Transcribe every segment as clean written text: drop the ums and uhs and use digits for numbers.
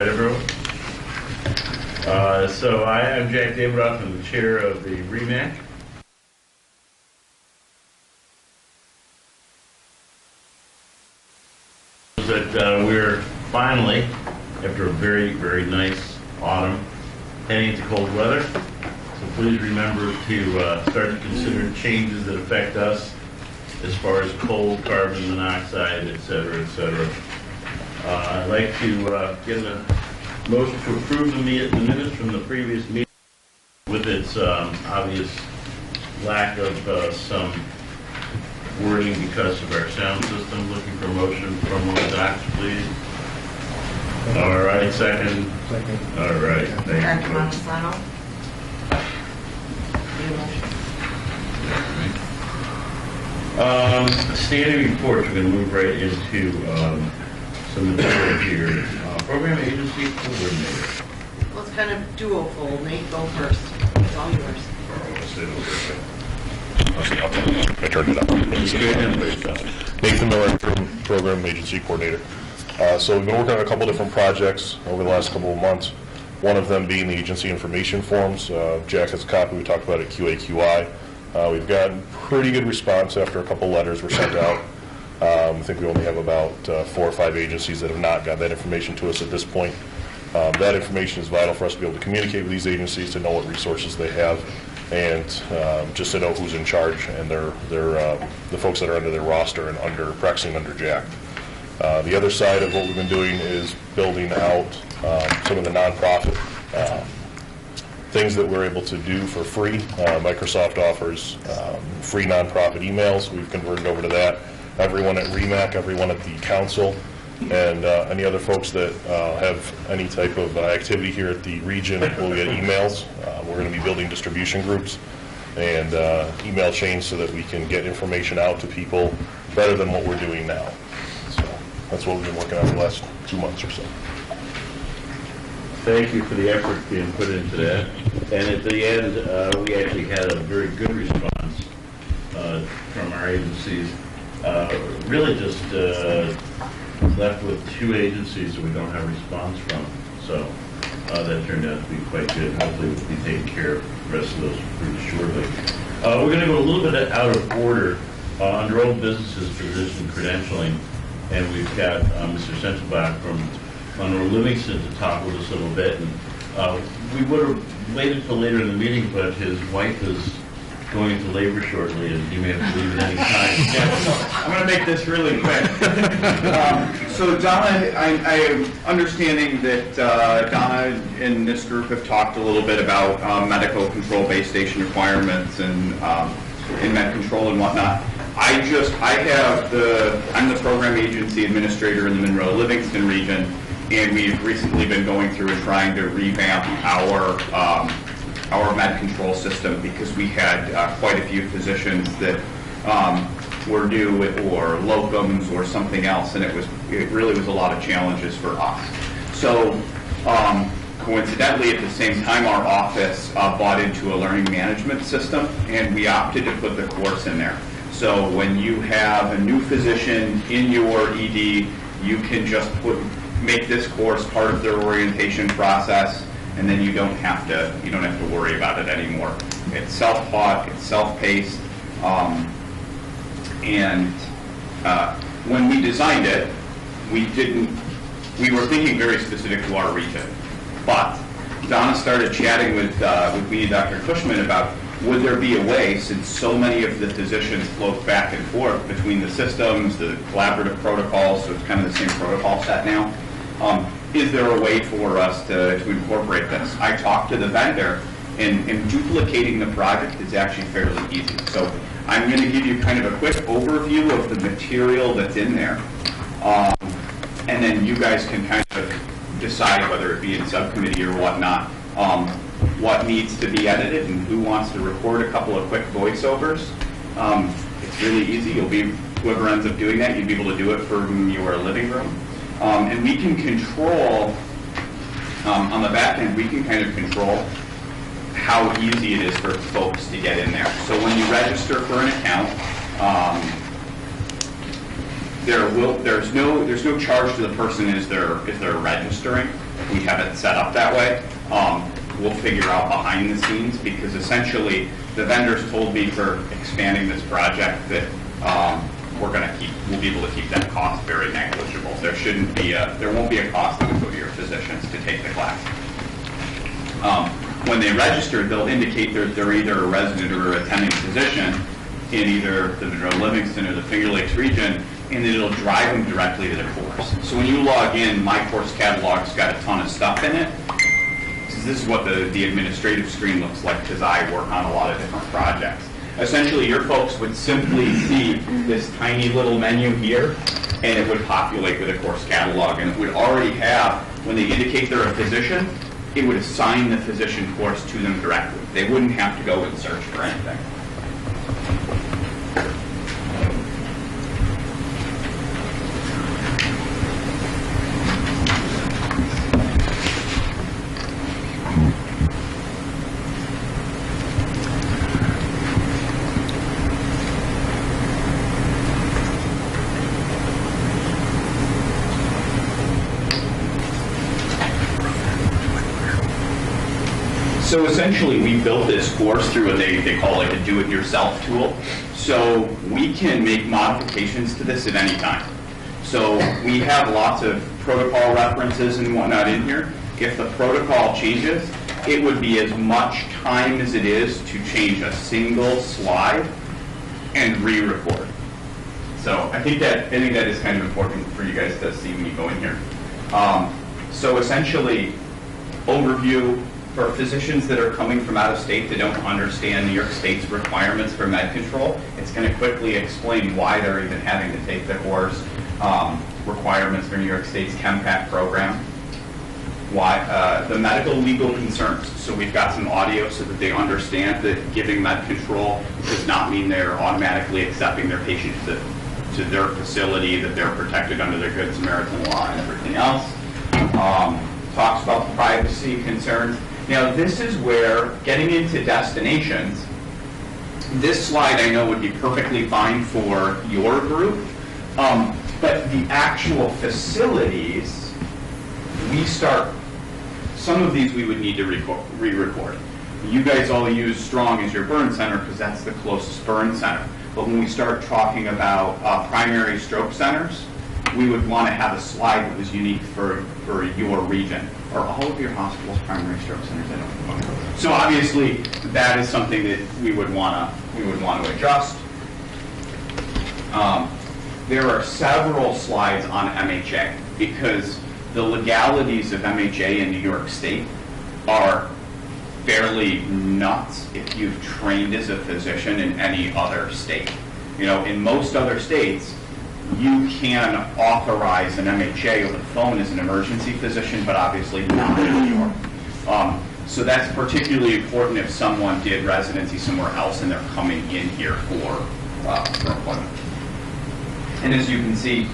Everyone. So I am Jack Davidoff. I'm the chair of the REMAC. That we're finally, after a very, very nice autumn, heading into cold weather. So please remember to start to consider changes that affect us as far as coal, carbon monoxide, et cetera, et cetera. I'd like to get a motion to approve the minutes from the previous meeting with its obvious lack of some wording because of our sound system. Looking for a motion from one of the docs, please. All right, second. Second. All right, thank you. Montesano. Standing reports, we're going to move right into some material here. Program agency coordinator. Well, it's kind of duo-fold. Nate, go first. It's all yours. I turned it up. Nathan Miller, Program Agency Coordinator. So we've been working on a couple different projects over the last couple of months. One of them being the agency information forms. Jack has a copy. We talked about it at QAQI. We've gotten pretty good response after a couple letters were sent out. I think we only have about 4 or 5 agencies that have not got that information to us at this point. That information is vital for us to be able to communicate with these agencies, to know what resources they have, and just to know who's in charge and the folks that are under their roster and practicing under Jack. The other side of what we've been doing is building out some of the nonprofit things that we're able to do for free. Microsoft offers free nonprofit emails. We've converted over to that. Everyone at REMAC, everyone at the council, and any other folks that have any type of activity here at the region will get emails. We're going to be building distribution groups and email chains so that we can get information out to people better than what we're doing now. So that's what we've been working on for the last 2 months or so. Thank you for the effort being put into that. And at the end, we actually had a very good response from our agencies. Really just left with 2 agencies that we don't have a response from. So that turned out to be quite good. Hopefully we'll be taking care of the rest of those pretty shortly. We're going to go a little bit out of order under old businesses, position credentialing. And we've got Mr. Senselbach from Monroe Livingston to talk with us a little bit. And we would have waited till later in the meeting, but his wife is going into labor shortly, and he may have to leave at any time. Yeah, I'm going to make this really quick. So Donna, I am understanding that Donna and this group have talked a little bit about medical control base station requirements and in med control and whatnot. I'm the program agency administrator in the Monroe Livingston region, and we've recently been going through and trying to revamp our med control system because we had quite a few physicians that were new or locums or something else, and it really was a lot of challenges for us. So coincidentally, at the same time, our office bought into a learning management system, and we opted to put the course in there. So when you have a new physician in your ED, you can just make this course part of their orientation process, and then you don't have to worry about it anymore. It's self-taught, it's self-paced, and when we designed it, we were thinking very specific to our region. But Donna started chatting with me and Dr. Cushman about would there be a way, since so many of the physicians float back and forth between the systems, the collaborative protocols, so it's kind of the same protocol set now. Is there a way for us to incorporate this? I talked to the vendor, and duplicating the project is actually fairly easy. So I'm going to give you kind of a quick overview of the material that's in there, and then you guys can kind of decide, whether it be in subcommittee or whatnot, what needs to be edited and who wants to record a couple of quick voiceovers. It's really easy. Whoever ends up doing that, you'd be able to do it from your living room. And we can control, on the back end, we can kind of control how easy it is for folks to get in there. So when you register for an account, there's no charge to the person as they're registering. we have it set up that way. We'll figure out behind the scenes, because essentially the vendors told me for expanding this project that we'll be able to keep that cost very negligible. There won't be a cost that would go to your physicians to take the class. When they register, they'll indicate they're either a resident or attending physician in either the Monroe Livingston or the Finger Lakes region, and it'll drive them directly to their course. So when you log in, my course catalog's got a ton of stuff in it. This is what the administrative screen looks like, because I work on a lot of different projects. Essentially, your folks would simply see this tiny little menu here, and it would populate with a course catalog, and it would already have, when they indicate they're a physician, it would assign the physician course to them directly. They wouldn't have to go and search for anything. So essentially, we built this course through what they call like a do-it-yourself tool. So we can make modifications to this at any time. So we have lots of protocol references and whatnot in here. If the protocol changes, it would be as much time as it is to change a single slide and re-record. So I think that is kind of important for you guys to see when you go in here. So essentially, overview. For physicians that are coming from out of state that don't understand New York State's requirements for med control, it's going to quickly explain why they're even having to take the course, requirements for New York State's ChemPAC program, why the medical legal concerns. So we've got some audio so that they understand that giving med control does not mean they're automatically accepting their patients to their facility, that they're protected under their Good Samaritan law and everything else. Talks about the privacy concerns. Now, this is where, getting into destinations, this slide I know would be perfectly fine for your group, but the actual facilities, some of these we would need to re-record. You guys all use Strong as your burn center because that's the closest burn center. But when we start talking about primary stroke centers, we would want to have a slide that was unique for your region. Are all of your hospitals primary stroke centers? I don't know. So obviously, that is something that we would want to adjust. There are several slides on MHA because the legalities of MHA in New York State are fairly nuts if you've trained as a physician in any other state. You know, in most other states, you can authorize an MHA over the phone as an emergency physician, but obviously not in New York. So that's particularly important if someone did residency somewhere else and they're coming in here for employment. And as you can see,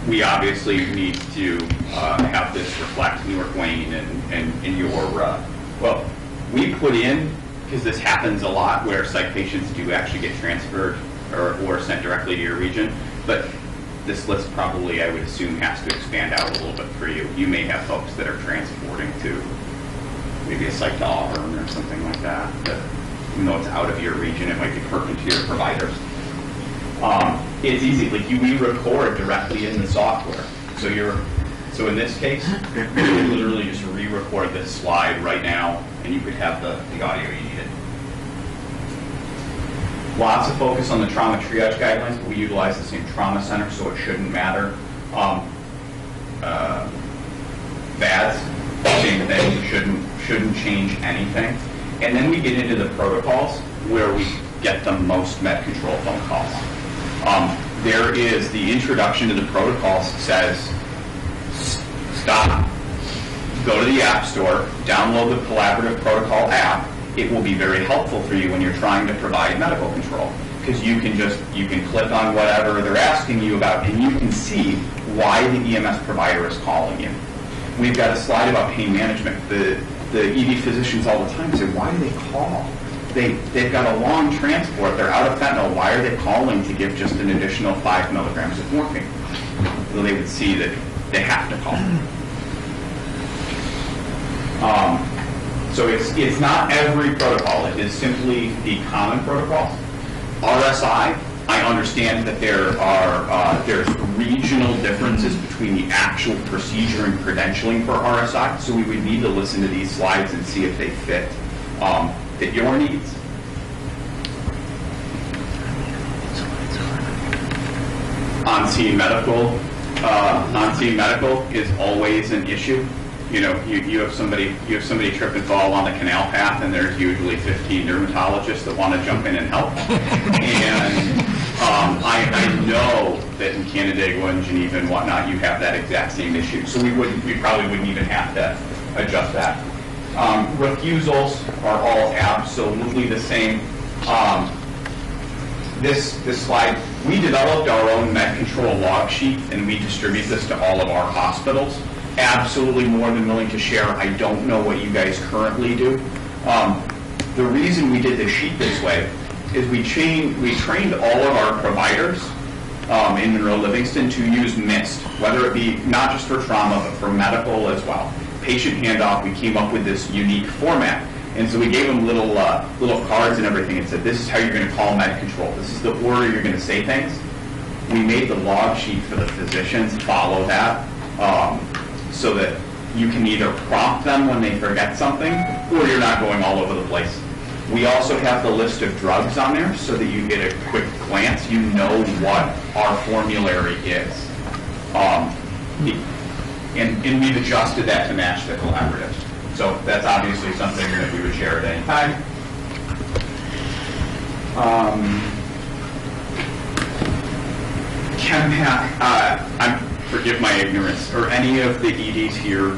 we obviously need to have this reflect New York Wayne and your, well, we put in, because this happens a lot where psych patients do actually get transferred or sent directly to your region, but this list probably, I would assume, has to expand out a little bit for you. You may have folks that are transporting to maybe a psych to Auburn or something like that, but even though it's out of your region, it might be pertinent to your providers. It's easy, like we record directly in the software. So in this case, you could literally just re-record this slide right now, and you could have the audio you needed. Lots of focus on the trauma triage guidelines, but we utilize the same trauma center, so it shouldn't matter. VADS, same thing, shouldn't change anything. And then we get into the protocols where we get the most med control phone calls. There is the introduction to the protocols says, stop, go to the App Store, download the Collaborative Protocol app. It will be very helpful for you when you're trying to provide medical control, because you can click on whatever they're asking you about and you can see why the EMS provider is calling you. We've got a slide about pain management. The ED physicians all the time say, why do they call? They've got a long transport, they're out of fentanyl, why are they calling to give just an additional 5 milligrams of morphine? So they would see that they have to call. So it's not every protocol. It is simply the common protocols. RSI, I understand that there's regional differences between the actual procedure and credentialing for RSI. So we would need to listen to these slides and see if they fit your needs. On-scene medical is always an issue. You know, you have somebody trip and fall on the canal path, and there's usually 15 dermatologists that want to jump in and help. And I know that in Canandaigua and Geneva and whatnot, you have that exact same issue. So we probably wouldn't even have to adjust that. Refusals are all absolutely the same. This slide, we developed our own med control log sheet, and we distribute this to all of our hospitals. Absolutely more than willing to share. I don't know what you guys currently do. The reason we did the sheet this way is we trained all of our providers in Monroe Livingston to use MIST, whether it be not just for trauma, but for medical as well. Patient handoff, we came up with this unique format. And so we gave them little cards and everything and said, this is how you're going to call med control. This is the order you're going to say things. We made the log sheet for the physicians follow that so that you can either prompt them when they forget something or you're not going all over the place. We also have the list of drugs on there so that you get a quick glance. You know what our formulary is. And we've adjusted that to match the collaborative. So that's obviously something that we would share at any time. ChemPack, forgive my ignorance, are any of the EDs here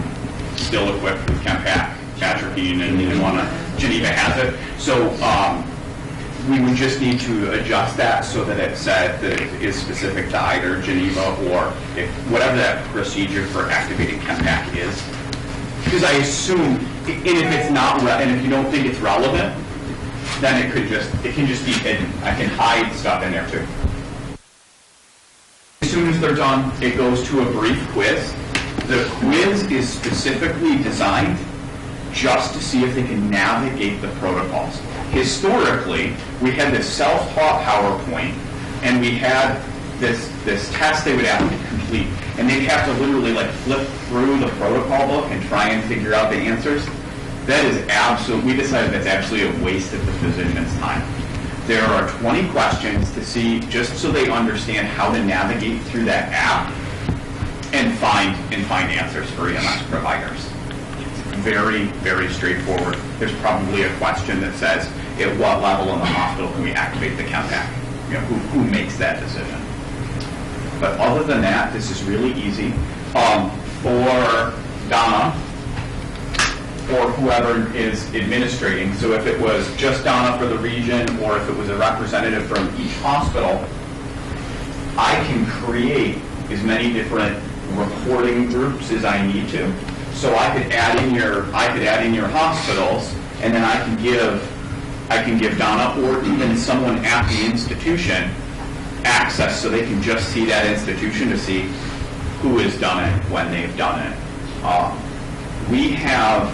still equipped with ChemPack, atropine, and Geneva has it? So we would just need to adjust that so that it said that it is specific to either Geneva or whatever that procedure for activating ChemPack is. Because I assume, and if it's not, and if you don't think it's relevant, then it can just be hidden. I can hide stuff in there too. As soon as they're done, it goes to a brief quiz. The quiz is specifically designed just to see if they can navigate the protocols. Historically, we had this self-taught PowerPoint, and we had this test they would have to complete, and they'd have to literally like flip through the protocol book and try and figure out the answers. That is we decided that's actually a waste of the physician's time. There are 20 questions to see, just so they understand how to navigate through that app and find answers for EMS providers. Very, very straightforward. There's probably a question that says, at what level in the hospital can we activate the ChemPack? You know, who makes that decision? But other than that, this is really easy. For Donna, or whoever is administrating, so if it was just Donna for the region, or if it was a representative from each hospital, I can create as many different reporting groups as I need to. So I could add in your hospitals, and then I can give Donna or even someone at the institution access so they can just see that institution to see who has done it, when they've done it. We have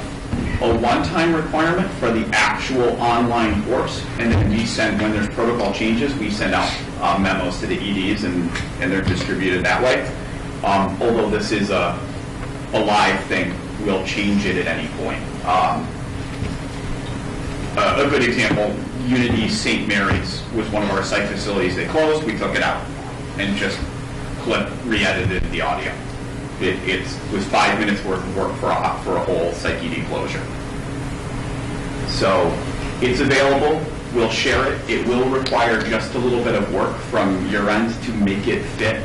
a one-time requirement for the actual online course, and then we send, when there's protocol changes, we send out memos to the EDs, and they're distributed that way. Although this is a live thing, we'll change it at any point. A good example, Unity St. Mary's was one of our site facilities. They closed, we took it out, and just re-edited the audio. It was 5 minutes worth of work for a whole Psych ED closure. So it's available. We'll share it. It will require just a little bit of work from your end to make it fit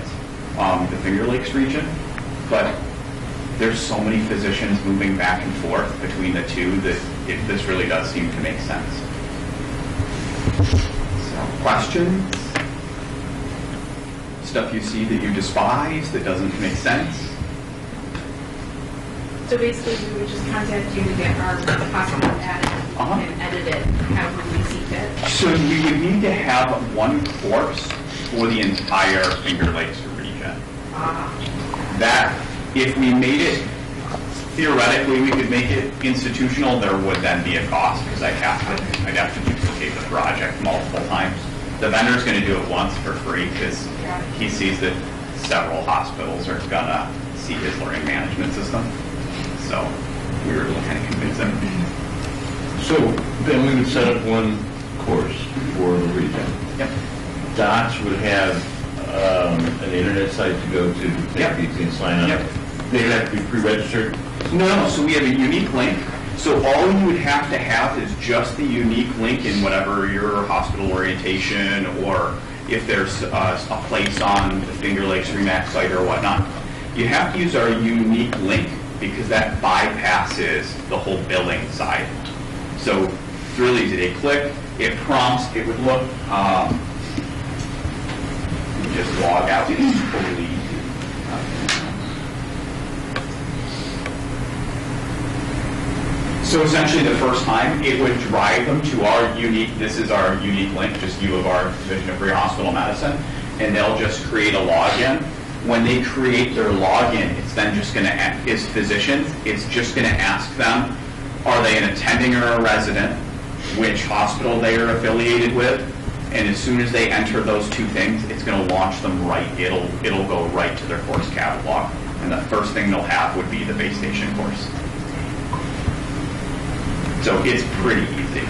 the Finger Lakes region. But there's so many physicians moving back and forth between the two that this really does seem to make sense. So, questions? Stuff you see that you despise, that doesn't make sense? So basically, we would just contact you to get our hospital added and edit it however we see fit. So we would need to have one course for the entire Finger Lakes region. If we made it, theoretically, we could make it institutional, there would then be a cost, because I'd have to duplicate the project multiple times. The vendor's gonna do it once for free, because he sees that several hospitals are gonna see his learning management system. So we were able to kind of convince him. So then we would set up one course for the region. Yep. Docs would have an internet site to go to Yep. take these and sign up. Yep. They'd have to be pre-registered. No, so we have a unique link. So all you would have to have is just the unique link in whatever your hospital orientation, or if there's a place on the Finger Lakes RE/MAX site or whatnot. You have to use our unique link because that bypasses the whole billing side. So it's really easy. They click, it prompts, it would look, you just log out. It's totally easy. So essentially, the first time, it would drive them to our unique, this is our unique link, just U of R, Division of Pre-Hospital Medicine, and they'll just create a login. When they create their login, it's then just going to, as physicians, it's just going to ask them, are they an attending or a resident, which hospital they are affiliated with, and as soon as they enter those two things, it's going to launch them right. It'll go right to their course catalog, and the first thing they'll have would be the base station course. So it's pretty easy.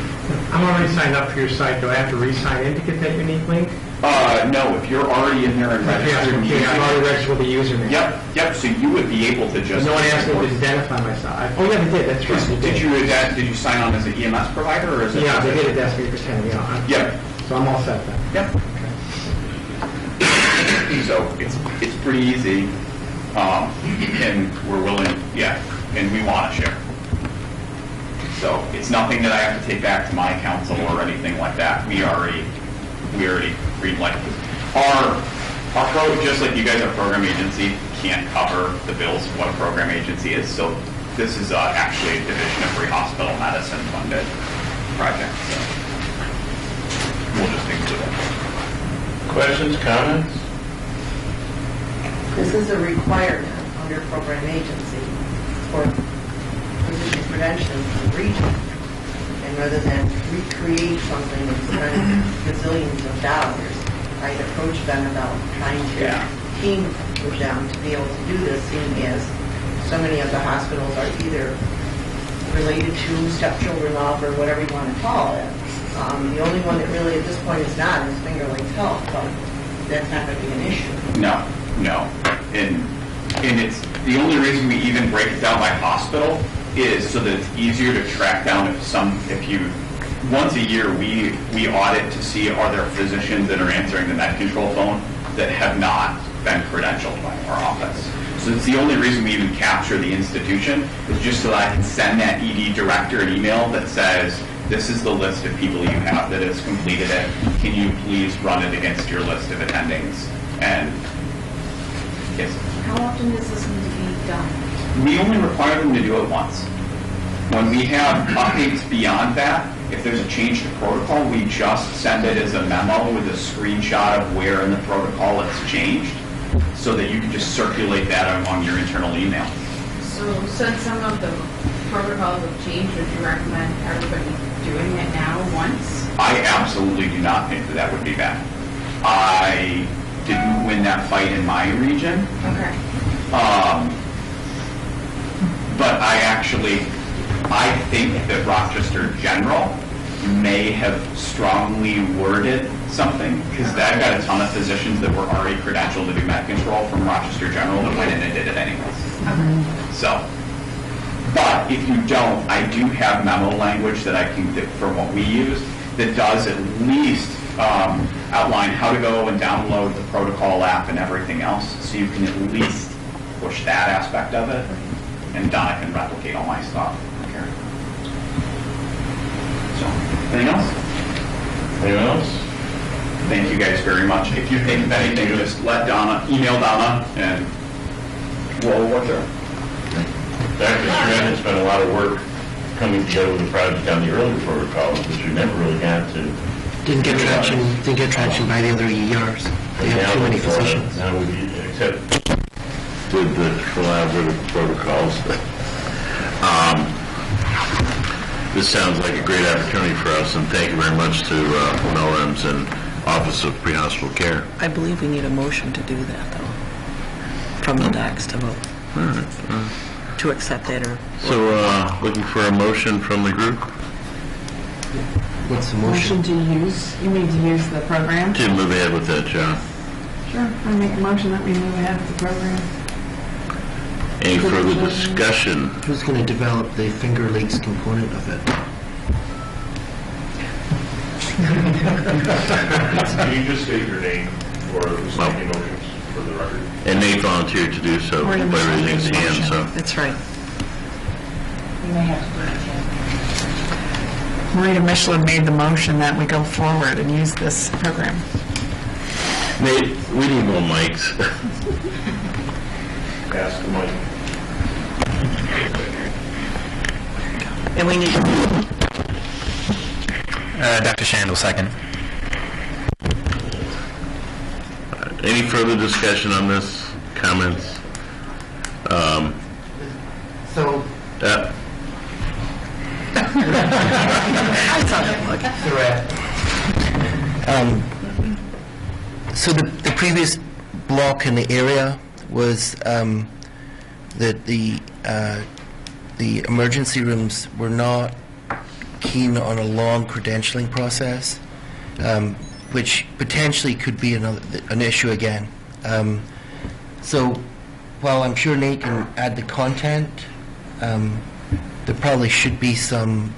I'm already signed up for your site. Do I have to re-sign in to get that unique link? No, if you're already in there and registered. Okay, I'm already registered with the username. Yep, so you would be able to just. No one asked me to identify myself. Oh, yeah, they did, that's right. Did you sign on as an EMS provider, or is it? Yeah, they did ask me to pretend, yeah. Yep. So I'm all set then. Yep. So it's pretty easy, and we're willing, and we want to share. So it's nothing that I have to take back to my council or anything like that. We already greenlighted this. Our just like you guys are a program agency, can't cover the bills of what a program agency is. So this is actually a Division of Pre-Hospital Medicine funded project. So we'll just include it. Questions, comments? This is a requirement under program agency for physician credentialing in the region. And rather than recreate something and spend gazillions of dollars, I'd approach them about trying to team with them to be able to do this, seeing as so many of the hospitals are either related to stepchildren law or whatever you want to call it. The only one that really at this point is not is Finger Lakes Health, but that's not going to be an issue. No. And it's the only reason we even break it down by hospital is so that it's easier to track down if you once a year we audit to see are there physicians that are answering the med control phone that have not been credentialed by our office. So it's the only reason we even capture the institution is just so that I can send that ED director an email that says, this is the list of people you have that has completed it. Can you please run it against your list of attendings? And yes. How often does this need to be done? We only require them to do it once. When we have updates beyond that, if there's a change to protocol, we just send it as a memo with a screenshot of where in the protocol it's changed so that you can just circulate that among your internal email. So since some of the protocols have changed, would you recommend everybody doing it now once? I absolutely do not think that would be bad. I didn't win that fight in my region. Okay. But I think that Rochester General may have strongly worded something, because I've got a ton of physicians that were already credentialed to do med control from Rochester General that went in and did it anyways. So, but if you don't, I do have memo language that I can, for what we use, that does at least outline how to go and download the protocol app and everything else, so you can at least push that aspect of it, and Donna can replicate all my stuff. Okay. So, anything else? Anyone else? Thank you guys very much. If you think of anything, just let Donna, email Donna, and we'll work through it. Dr. Schmidt has spent a lot of work coming together with the project on the early protocols, which we never really got to. Didn't get traction by the other ERs. They have too many physicians. Now we except did the collaborative protocols. This sounds like a great opportunity for us, and thank you very much to NORMS and Office of Pre-Hospital Care. I believe we need a motion to do that, though, from the DACs to vote, All right. to accept that or... So, looking for a motion from the group What's the motion? To use, you mean to use the program? to move ahead with that, John. Sure, I make a motion that we move ahead with the program. Any further discussion? Who's going to develop the Finger Lakes component of it? Can you just state your name or the second motions for the record? And Nate volunteered to do so by raising his hand, so. That's right. You may have to do it again. Marita Michelin made the motion that we go forward and use this program. Nate, we need more mics. Ask the mic. And we need, Dr. Shandel, second. Any further discussion on this? Comments? So, I saw that look. so the previous block in the area was that the emergency rooms were not keen on a long credentialing process, which potentially could be an issue again. So while I'm sure Nate can add the content, there probably should be some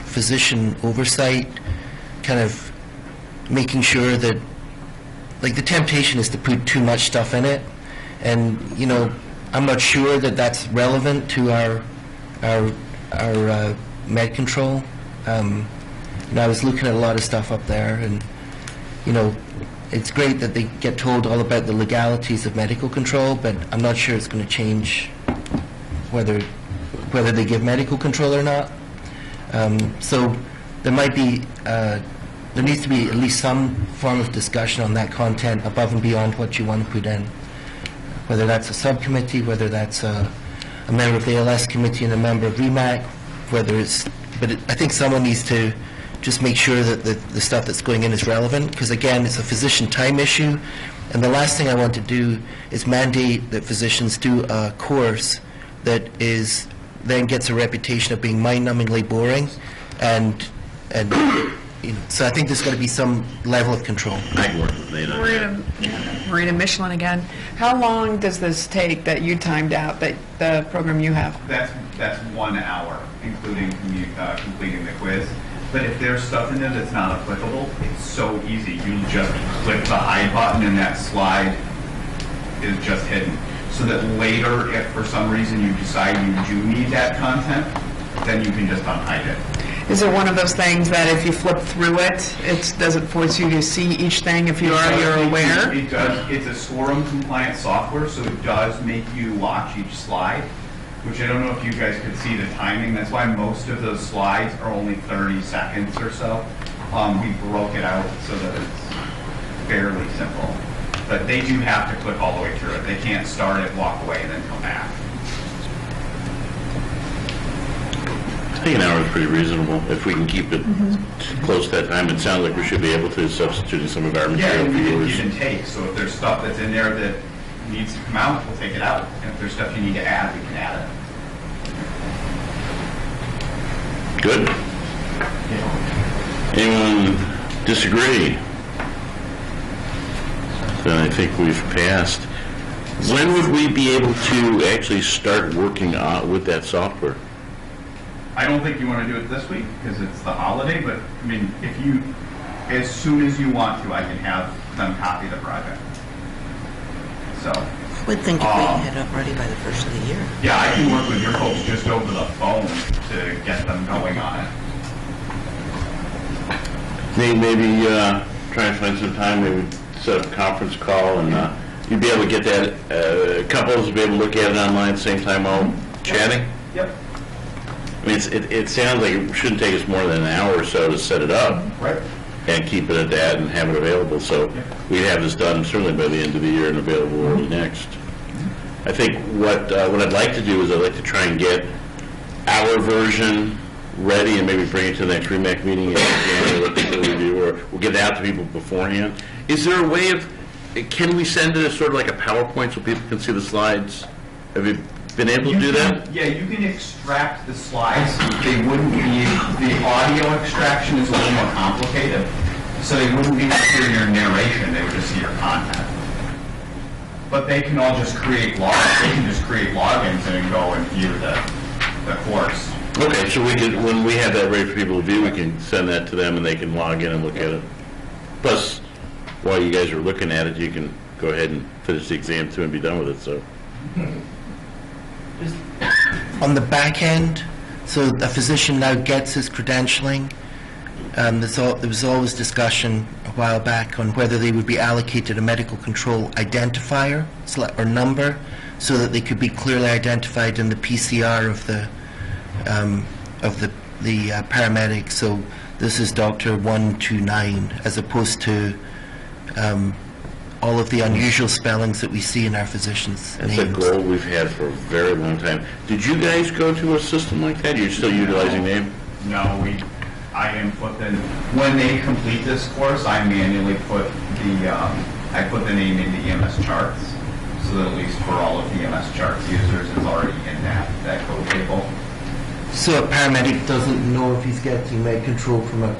physician oversight, kind of making sure that, like, the temptation is to put too much stuff in it, and I'm not sure that that's relevant to our med control. I was looking at a lot of stuff up there, and it's great that they get told all about the legalities of medical control, but I'm not sure it's going to change whether they give medical control or not. So there might be, there needs to be at least some form of discussion on that content above and beyond what you want to put in. Whether that's a subcommittee, whether that's a member of the ALS committee and a member of REMAC, I think someone needs to just make sure that the stuff that's going in is relevant, because again, it's a physician time issue, and the last thing I want to do is mandate that physicians do a course that then gets a reputation of being mind-numbingly boring, and so I think there's got to be some level of control. I can work with Nate on that. Marita Michelin again. How long does this take that you timed out, that the program you have? That's 1 hour, including completing the quiz. But if there's stuff in there that's not applicable, it's so easy. You just click the hide button and that slide is just hidden. So that later, if for some reason you decide you do need that content, then you can just unhide it. Is it one of those things that if you flip through it doesn't force you to see each thing if you're aware? It does. It's a SCORM compliant software, so it does make you watch each slide, which I don't know if you guys could see the timing. That's why most of those slides are only 30 seconds or so. We broke it out so that it's fairly simple. But they do have to click all the way through it. They can't start it, walk away, and then come back. I think an hour is pretty reasonable if we can keep it close to that time. It sounds like we should be able to substitute some of our Yeah, material and for we can yours. give and take. So if there's stuff that's in there that needs to come out, we'll take it out. And if there's stuff you need to add, we can add it. Good. Anyone disagree? Then I think we've passed. When would we be able to actually start working with that software? I don't think you want to do it this week because it's the holiday, but I mean, if you, as soon as you want to, I can have them copy the project. So, I would think if we had it up ready by the first of the year. yeah, I can work with your folks just over the phone to get them going on it. Maybe try and find some time, maybe set up a conference call, and you'd be able to get that, couples would be able to look at it online at the same time while chatting? Yep. I mean, it sounds like it shouldn't take us more than an hour or so to set it up Right. and keep it at that and have it available. So we'd have this done certainly by the end of the year and available early next. I think what I'd like to do is I'd like to try and get our version ready and maybe bring it to the next REMAC meeting in January, let people review, or we'll get it out to people beforehand. Is there a way of, can we send it as sort of like a PowerPoint so people can see the slides? Have you been able to do that? Yeah, you can extract the slides. They wouldn't be, the audio extraction is a little more complicated, so they wouldn't be through your narration, they would just see your content. But they can all just create they can just create logins and then go and view the course. Okay, so we can, when we have that ready for people to view, we can send that to them and they can log in and look at it. Plus, while you guys are looking at it, you can go ahead and finish the exam too and be done with it, so. On the back end, so a physician now gets his credentialing. There was always discussion a while back on whether they would be allocated a medical control identifier or number so that they could be clearly identified in the PCR of the paramedic. So this is Dr. 129 as opposed to all of the unusual spellings that we see in our physicians' That's names. a goal we've had for a very long time. Did you guys go to a system like that? You're still utilizing name? No, I input the, when they complete this course, I manually put I put the name in the EMS charts, so that at least for all of the EMS charts users, it's already in that code table. So a paramedic doesn't know if he's getting med control from a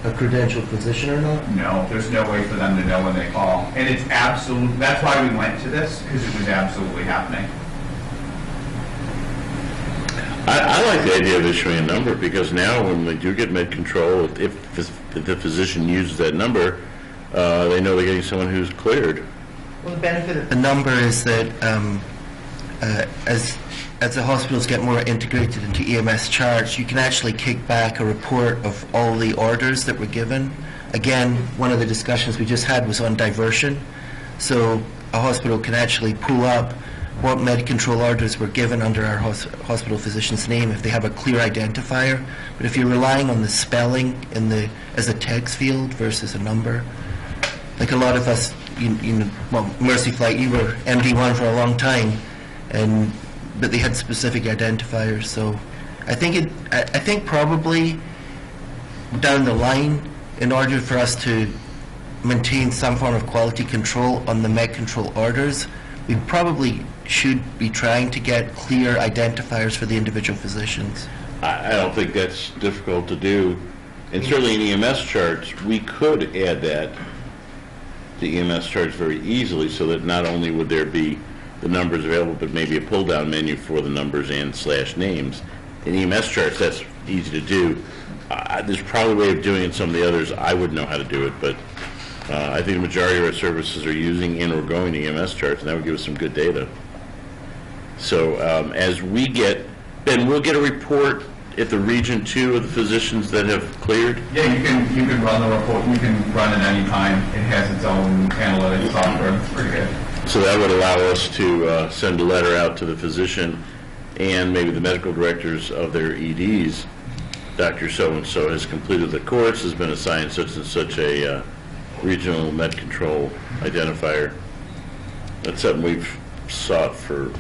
credentialed physician or not? No, there's no way for them to know when they call. And it's absolute, that's why we went to this, because it was absolutely happening. I like the idea of issuing a number because now when they do get med control, if the physician uses that number, they know they're getting someone who's cleared. Well, the benefit of The number is that as the hospitals get more integrated into EMS charts, you can actually kick back a report of all the orders that were given. Again, one of the discussions we just had was on diversion. So a hospital can actually pull up what med control orders were given under our hospital physician's name if they have a clear identifier. But if you're relying on the spelling as a text field versus a number, like a lot of us, well, Mercy Flight, you were MD1 for a long time, but they had specific identifiers. So I think probably down the line, in order for us to maintain some form of quality control on the med control orders, we probably should be trying to get clear identifiers for the individual physicians. I don't think that's difficult to do. And certainly in EMS charts, we could add that to EMS charts very easily so that not only would there be the numbers available, but maybe a pull-down menu for the numbers and /names. In EMS charts, that's easy to do. There's probably a way of doing it in some of the others. I wouldn't know how to do it, but I think the majority of our services are using and or going to EMS charts, and that would give us some good data. So as we get, Ben, we'll get a report at the region 2 of the physicians that have cleared? Yeah, you can run the report. You can run it anytime. It has its own analytics software. It's pretty good. So that would allow us to send a letter out to the physician and maybe the medical directors of their EDs. Dr. So-and-so has completed the course, has been assigned such and such a regional med control identifier. That's something we've sought for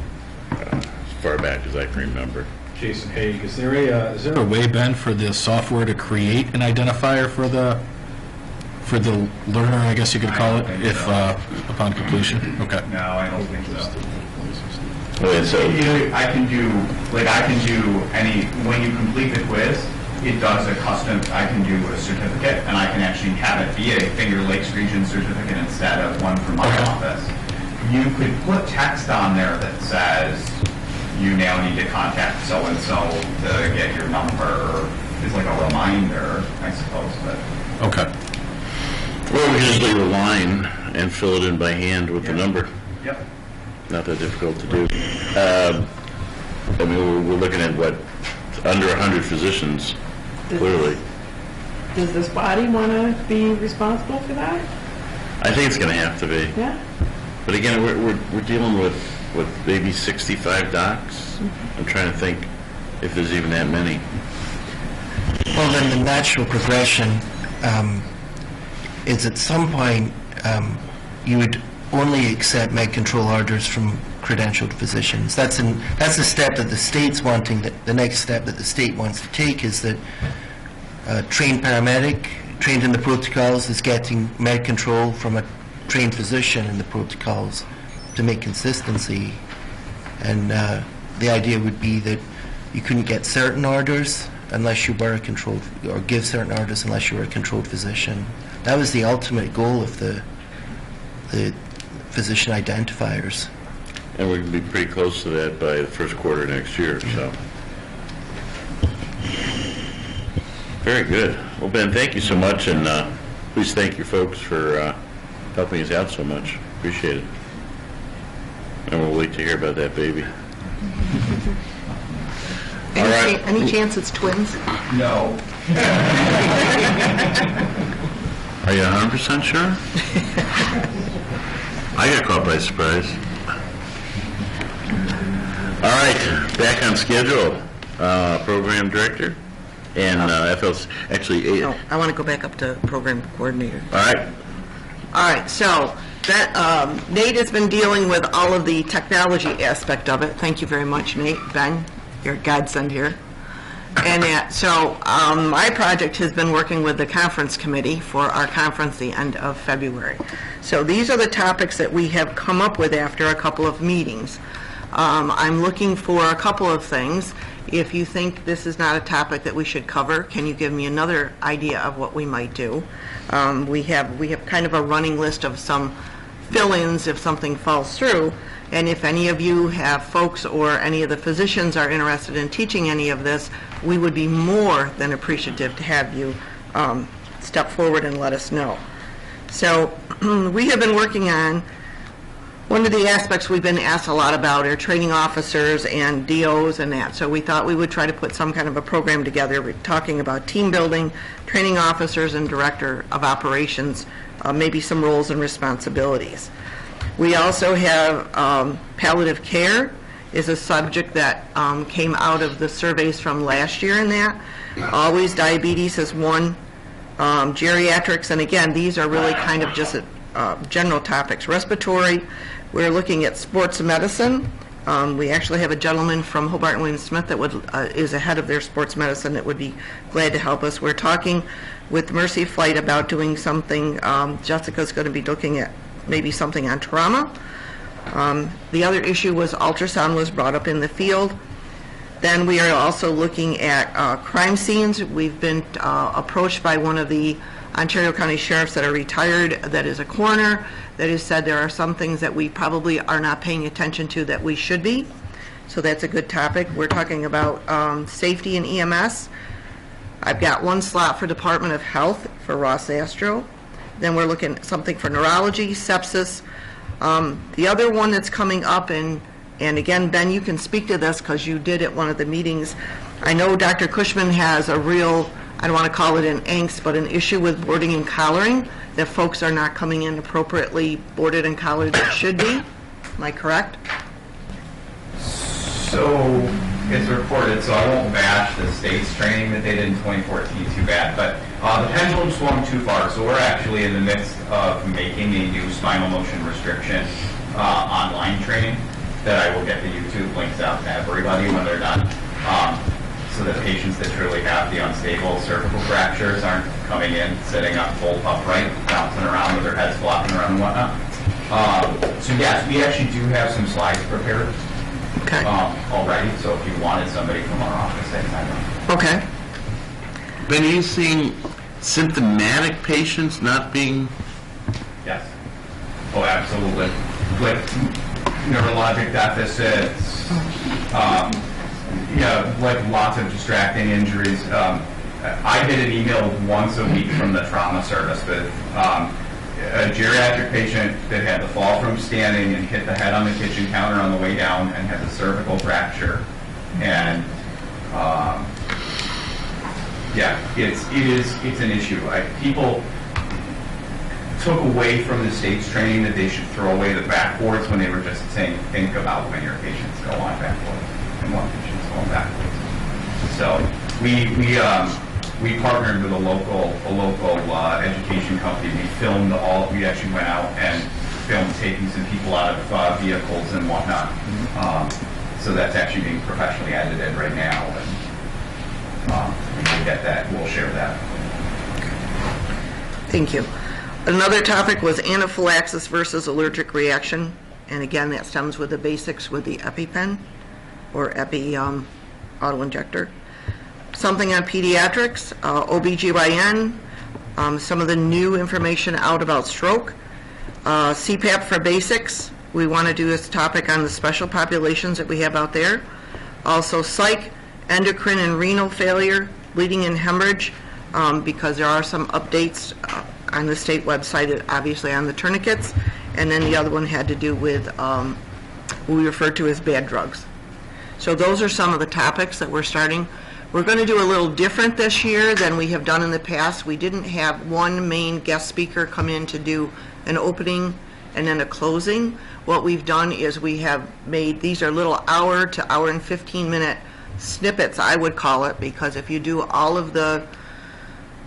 as far back as I can remember. Jason Haig, is there a way, Ben, for the software to create an identifier for the learner, I guess you could call it, if upon completion? Okay. No, I don't think so. Okay, so I can do any, when you complete the quiz, it does a custom, I can do a certificate, and I can actually have it be a Finger Lakes Region certificate instead of one from my office. You could put text on there that says, you now need to contact so-and-so to get your number. It's like a reminder, I suppose, but. Okay. Or we can just leave a line and fill it in by hand with the number. Yep. Not that difficult to do. I mean, we're looking at what, under 100 physicians, clearly. Does this body want to be responsible for that? I think it's going to have to be. Yeah. But again, we're dealing with maybe 65 docs. I'm trying to think if there's even that many. Well, then the natural progression is at some point you would only accept med control orders from credentialed physicians. That's the step that the state's wanting, the next step that the state wants to take is that a trained paramedic, trained in the protocols, is getting med control from a trained physician in the protocols to make consistency. And the idea would be that you couldn't get certain orders unless you were a controlled, or give certain orders unless you were a controlled physician. That was the ultimate goal of the physician identifiers. And we can be pretty close to that by the first quarter next year, so. Very good. Well, Ben, thank you so much, and please thank your folks for helping us out so much. Appreciate it. And we'll wait to hear about that baby. All right. Any chance it's twins? No. Are you 100% sure? I got caught by surprise. All right, back on schedule. Program director and FLC. Actually, No, I want to go back up to program coordinator. all right. All right, so that, Nate has been dealing with all of the technology aspect of it. Thank you very much, Nate. Ben, you're a godsend here. And so my project has been working with the conference committee for our conference the end of February. So these are the topics that we have come up with after a couple of meetings. I'm looking for a couple of things. If you think this is not a topic that we should cover, can you give me another idea of what we might do? We have kind of a running list of some fill-ins if something falls through. And if any of you have folks or any of the physicians are interested in teaching any of this, we would be more than appreciative to have you step forward and let us know. So we have been working on, one of the aspects we've been asked a lot about are training officers and DOs and that. So we thought we would try to put some kind of a program together. We're talking about team building, training officers and director of operations, maybe some roles and responsibilities. We also have palliative care is a subject that came out of the surveys from last year in that. Always diabetes is one. Geriatrics, and again, these are really kind of just general topics. Respiratory, we're looking at sports medicine. We actually have a gentleman from Hobart and William Smith that is ahead of their sports medicine that would be glad to help us. We're talking with Mercy Flight about doing something. Jessica's going to be looking at maybe something on trauma. The other issue was ultrasound was brought up in the field. Then we are also looking at crime scenes. We've been approached by one of the Ontario County Sheriffs that are retired, that is a coroner, that has said there are some things that we probably are not paying attention to that we should be. So that's a good topic. We're talking about safety and EMS. I've got one slot for Department of Health for Ross Astro. Then we're looking at something for neurology, sepsis. The other one that's coming up, and again, Ben, you can speak to this because you did at one of the meetings. I know Dr. Cushman has a real, I don't want to call it an angst, but an issue with boarding and collaring, that folks are not coming in appropriately boarded and collared that should be. Am I correct? So it's reported, so I won't bash the state's training that they did in 2014 too bad, but the pendulum swung too far, so we're actually in the midst of making a new spinal motion restriction online training that I will get the YouTube links out to everybody when they're done, so that patients that truly have the unstable cervical fractures aren't coming in, sitting up full upright, bouncing around with their heads flopping around and whatnot. So yes, we actually do have some slides prepared already, so if you wanted somebody from our office, I can. Okay. Ben, are you seeing symptomatic patients not being? Yes. Oh, absolutely. With neurologic deficits, like lots of distracting injuries. I get an email once a week from the trauma service with a geriatric patient that had the fall from standing and hit the head on the kitchen counter on the way down and has a cervical fracture. And it's an issue. People took away from the state's training that they should throw away the backboards when they were just saying, think about when your patients go on backboards and what patients go on backboards. So we partnered with a local education company. We actually went out and film taking some people out of vehicles and whatnot. So that's actually being professionally edited right now, and we'll get that, we'll share that. Thank you. Another topic was anaphylaxis versus allergic reaction. And again, that stems with the basics with the EpiPen or Epi auto-injector. Something on pediatrics, OBGYN, some of the new information out about stroke, CPAP for basics. We want to do this topic on the special populations that we have out there. Also psych, endocrine and renal failure, bleeding and hemorrhage, because there are some updates on the state website, obviously on the tourniquets. And then the other one had to do with what we refer to as bad drugs. So those are some of the topics that we're starting. We're going to do a little different this year than we have done in the past. We didn't have one main guest speaker come in to do an opening and then a closing. What we've done is we have made, these are little hour to hour and 15-minute snippets, I would call it, because if you do all of the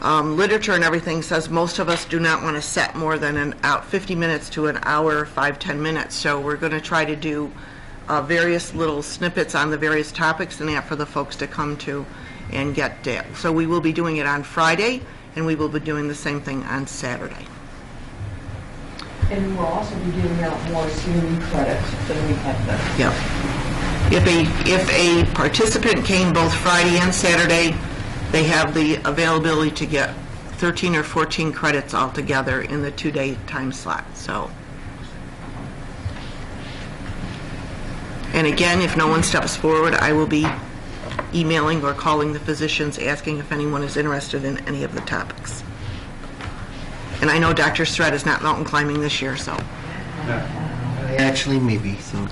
literature and everything says most of us do not want to set more than 50 minutes to an hour, 5-10 minutes. So we're going to try to do various little snippets on the various topics and that for the folks to come to and get that. So we will be doing it on Friday, and we will be doing the same thing on Saturday. And we'll also be giving out more CME credits than we have done. Yeah. If a participant came both Friday and Saturday, they have the availability to get 13 or 14 credits altogether in the 2-day time slot. So, and again, if no one steps forward, I will be emailing or calling the physicians asking if anyone is interested in any of the topics. And I know Dr. Stret is not mountain climbing this year, so. Actually, maybe, so.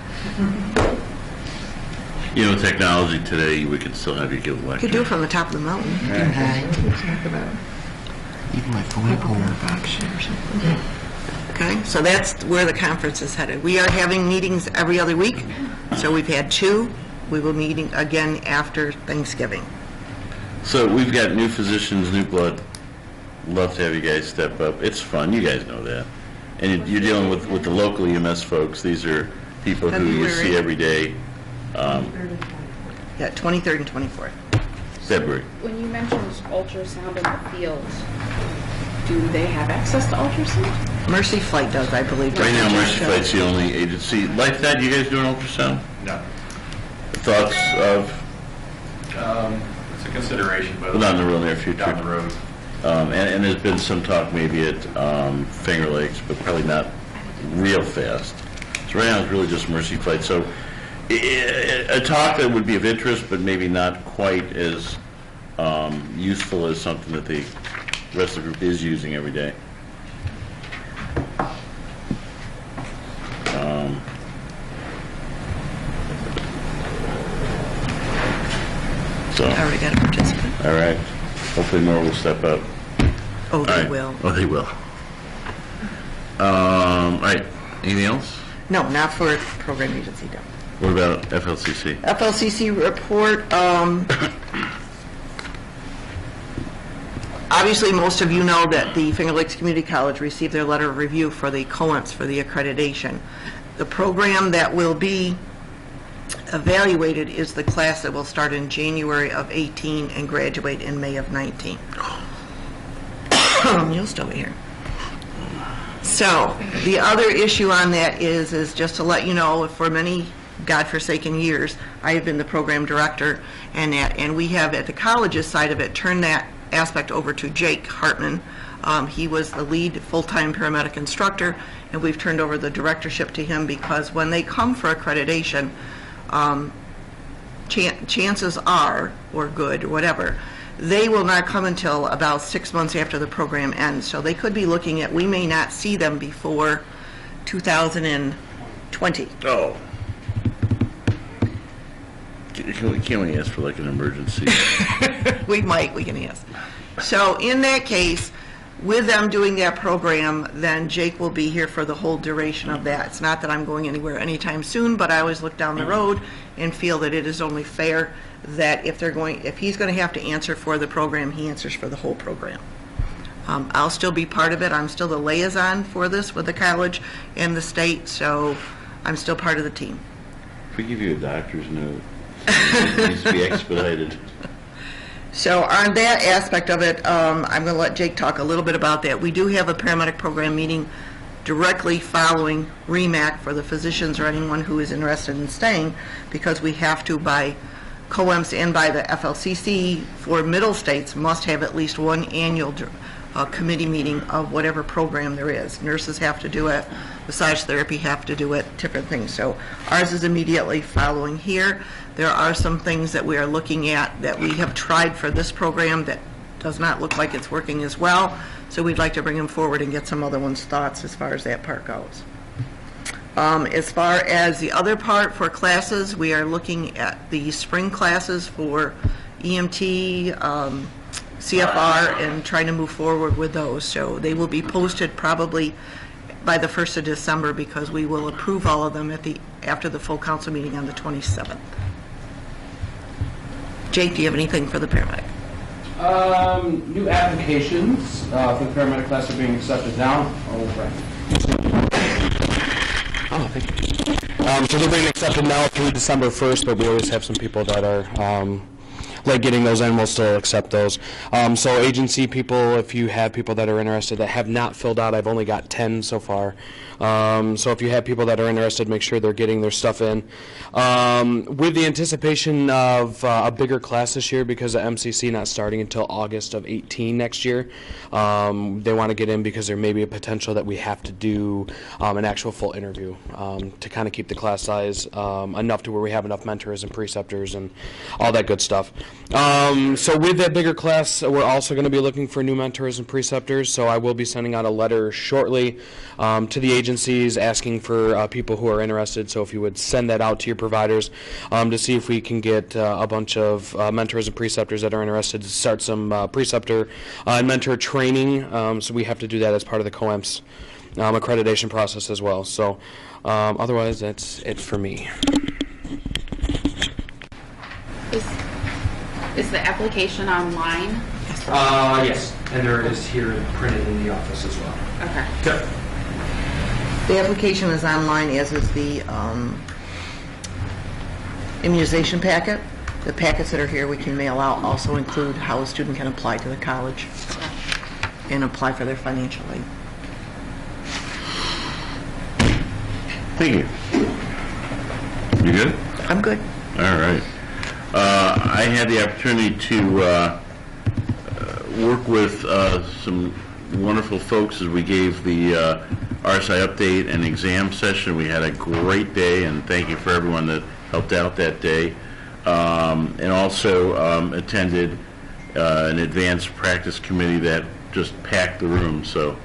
You know, technology today, we could still have you give a You lecture. could do it from the top of the mountain. Even my phone home. Okay, so that's where the conference is headed. We are having meetings every other week, so we've had 2. We will be meeting again after Thanksgiving. So we've got new physicians, new blood. Love to have you guys step up. It's fun, you guys know that. And you're dealing with the local EMS folks. These are people who you February. see every day. Yeah, 23rd and 24th. February. When you mentioned ultrasound in the field, do they have access to ultrasound? Mercy Flight does, I believe. Right now, Dr. Mercy Joe. Flight's the only agency. Like that, you guys doing ultrasound? No. Thoughts of, It's a consideration, but not in the real near future? down the road. And there's been some talk maybe at Finger Lakes, but probably not real fast. So right now it's really just Mercy Flight. So a talk that would be of interest, but maybe not quite as useful as something that the rest of the group is using every day. So, I already got a participant. all right. Hopefully more will step up. Oh, All they right. will. Oh, they will. All right. Anything else? No, not for program agency, no. What about FLCC? FLCC report, obviously, most of you know that the Finger Lakes Community College received their letter of review for the COENTS, for the accreditation. The program that will be evaluated is the class that will start in January of 18 and graduate in May of 19. You'll still be here. So, the other issue on that is just to let you know, for many godforsaken years, I have been the program director, and we have, at the college's side of it, turned that aspect over to Jake Hartman. He was the lead full-time paramedic instructor, and we've turned over the directorship to him because when they come for accreditation, chances are, or good, or whatever, they will not come until about 6 months after the program ends. So they could be looking at, we may not see them before 2020. Oh. Can't we ask for like an emergency? We can ask. So in that case, with them doing that program, then Jake will be here for the whole duration of that. It's not that I'm going anywhere anytime soon, but I always look down the road and feel that it is only fair that if he's going to have to answer for the program, he answers for the whole program. I'll still be part of it. I'm still the liaison for this with the college and the state, so I'm still part of the team. If we give you a doctor's note, it needs to be expedited. So on that aspect of it, I'm going to let Jake talk a little bit about that. We do have a paramedic program meeting directly following REMAC for the physicians or anyone who is interested in staying, because we have to, by COEMS and by the FLCC, for middle states, must have at least one annual committee meeting of whatever program there is. Nurses have to do it, massage therapy have to do it, different things. So ours is immediately following here. There are some things that we are looking at that we have tried for this program that does not look like it's working as well. So we'd like to bring them forward and get some other ones' thoughts as far as that part goes. As far as the other part for classes, we are looking at the spring classes for EMT, CFR, and trying to move forward with those. So they will be posted probably by the 1st of December, because we will approve all of them after the full council meeting on the 27th. Jake, do you have anything for the paramedic? New applications for the paramedic class are being accepted now. Oh, thank you. So they're being accepted now through December 1st, but we always have some people that are late getting those in. We'll still accept those. So agency people, if you have people that are interested that have not filled out, I've only got 10 so far. So if you have people that are interested, make sure they're getting their stuff in. With the anticipation of a bigger class this year, because of MCC not starting until August of 18 next year, they want to get in because there may be a potential that we have to do an actual full interview to kind of keep the class size enough to where we have enough mentors and preceptors and all that good stuff. So with that bigger class, we're also going to be looking for new mentors and preceptors, so I will be sending out a letter shortly to the agencies asking for people who are interested. So if you would send that out to your providers to see if we can get a bunch of mentors and preceptors that are interested to start some preceptor and mentor training. So we have to do that as part of the COEMS accreditation process as well. So otherwise, that's it for me. Is the application online? Yes, and there is here printed in the office as well. Okay. Good. The application is online, as is the immunization packet. The packets that are here we can mail out also include how a student can apply to the college and apply for their financial aid. Thank you. You good? I'm good. All right. I had the opportunity to work with some wonderful folks as we gave the RSI update and exam session. We had a great day, and thank you for everyone that helped out that day. And also attended an advanced practice committee that just packed the room. So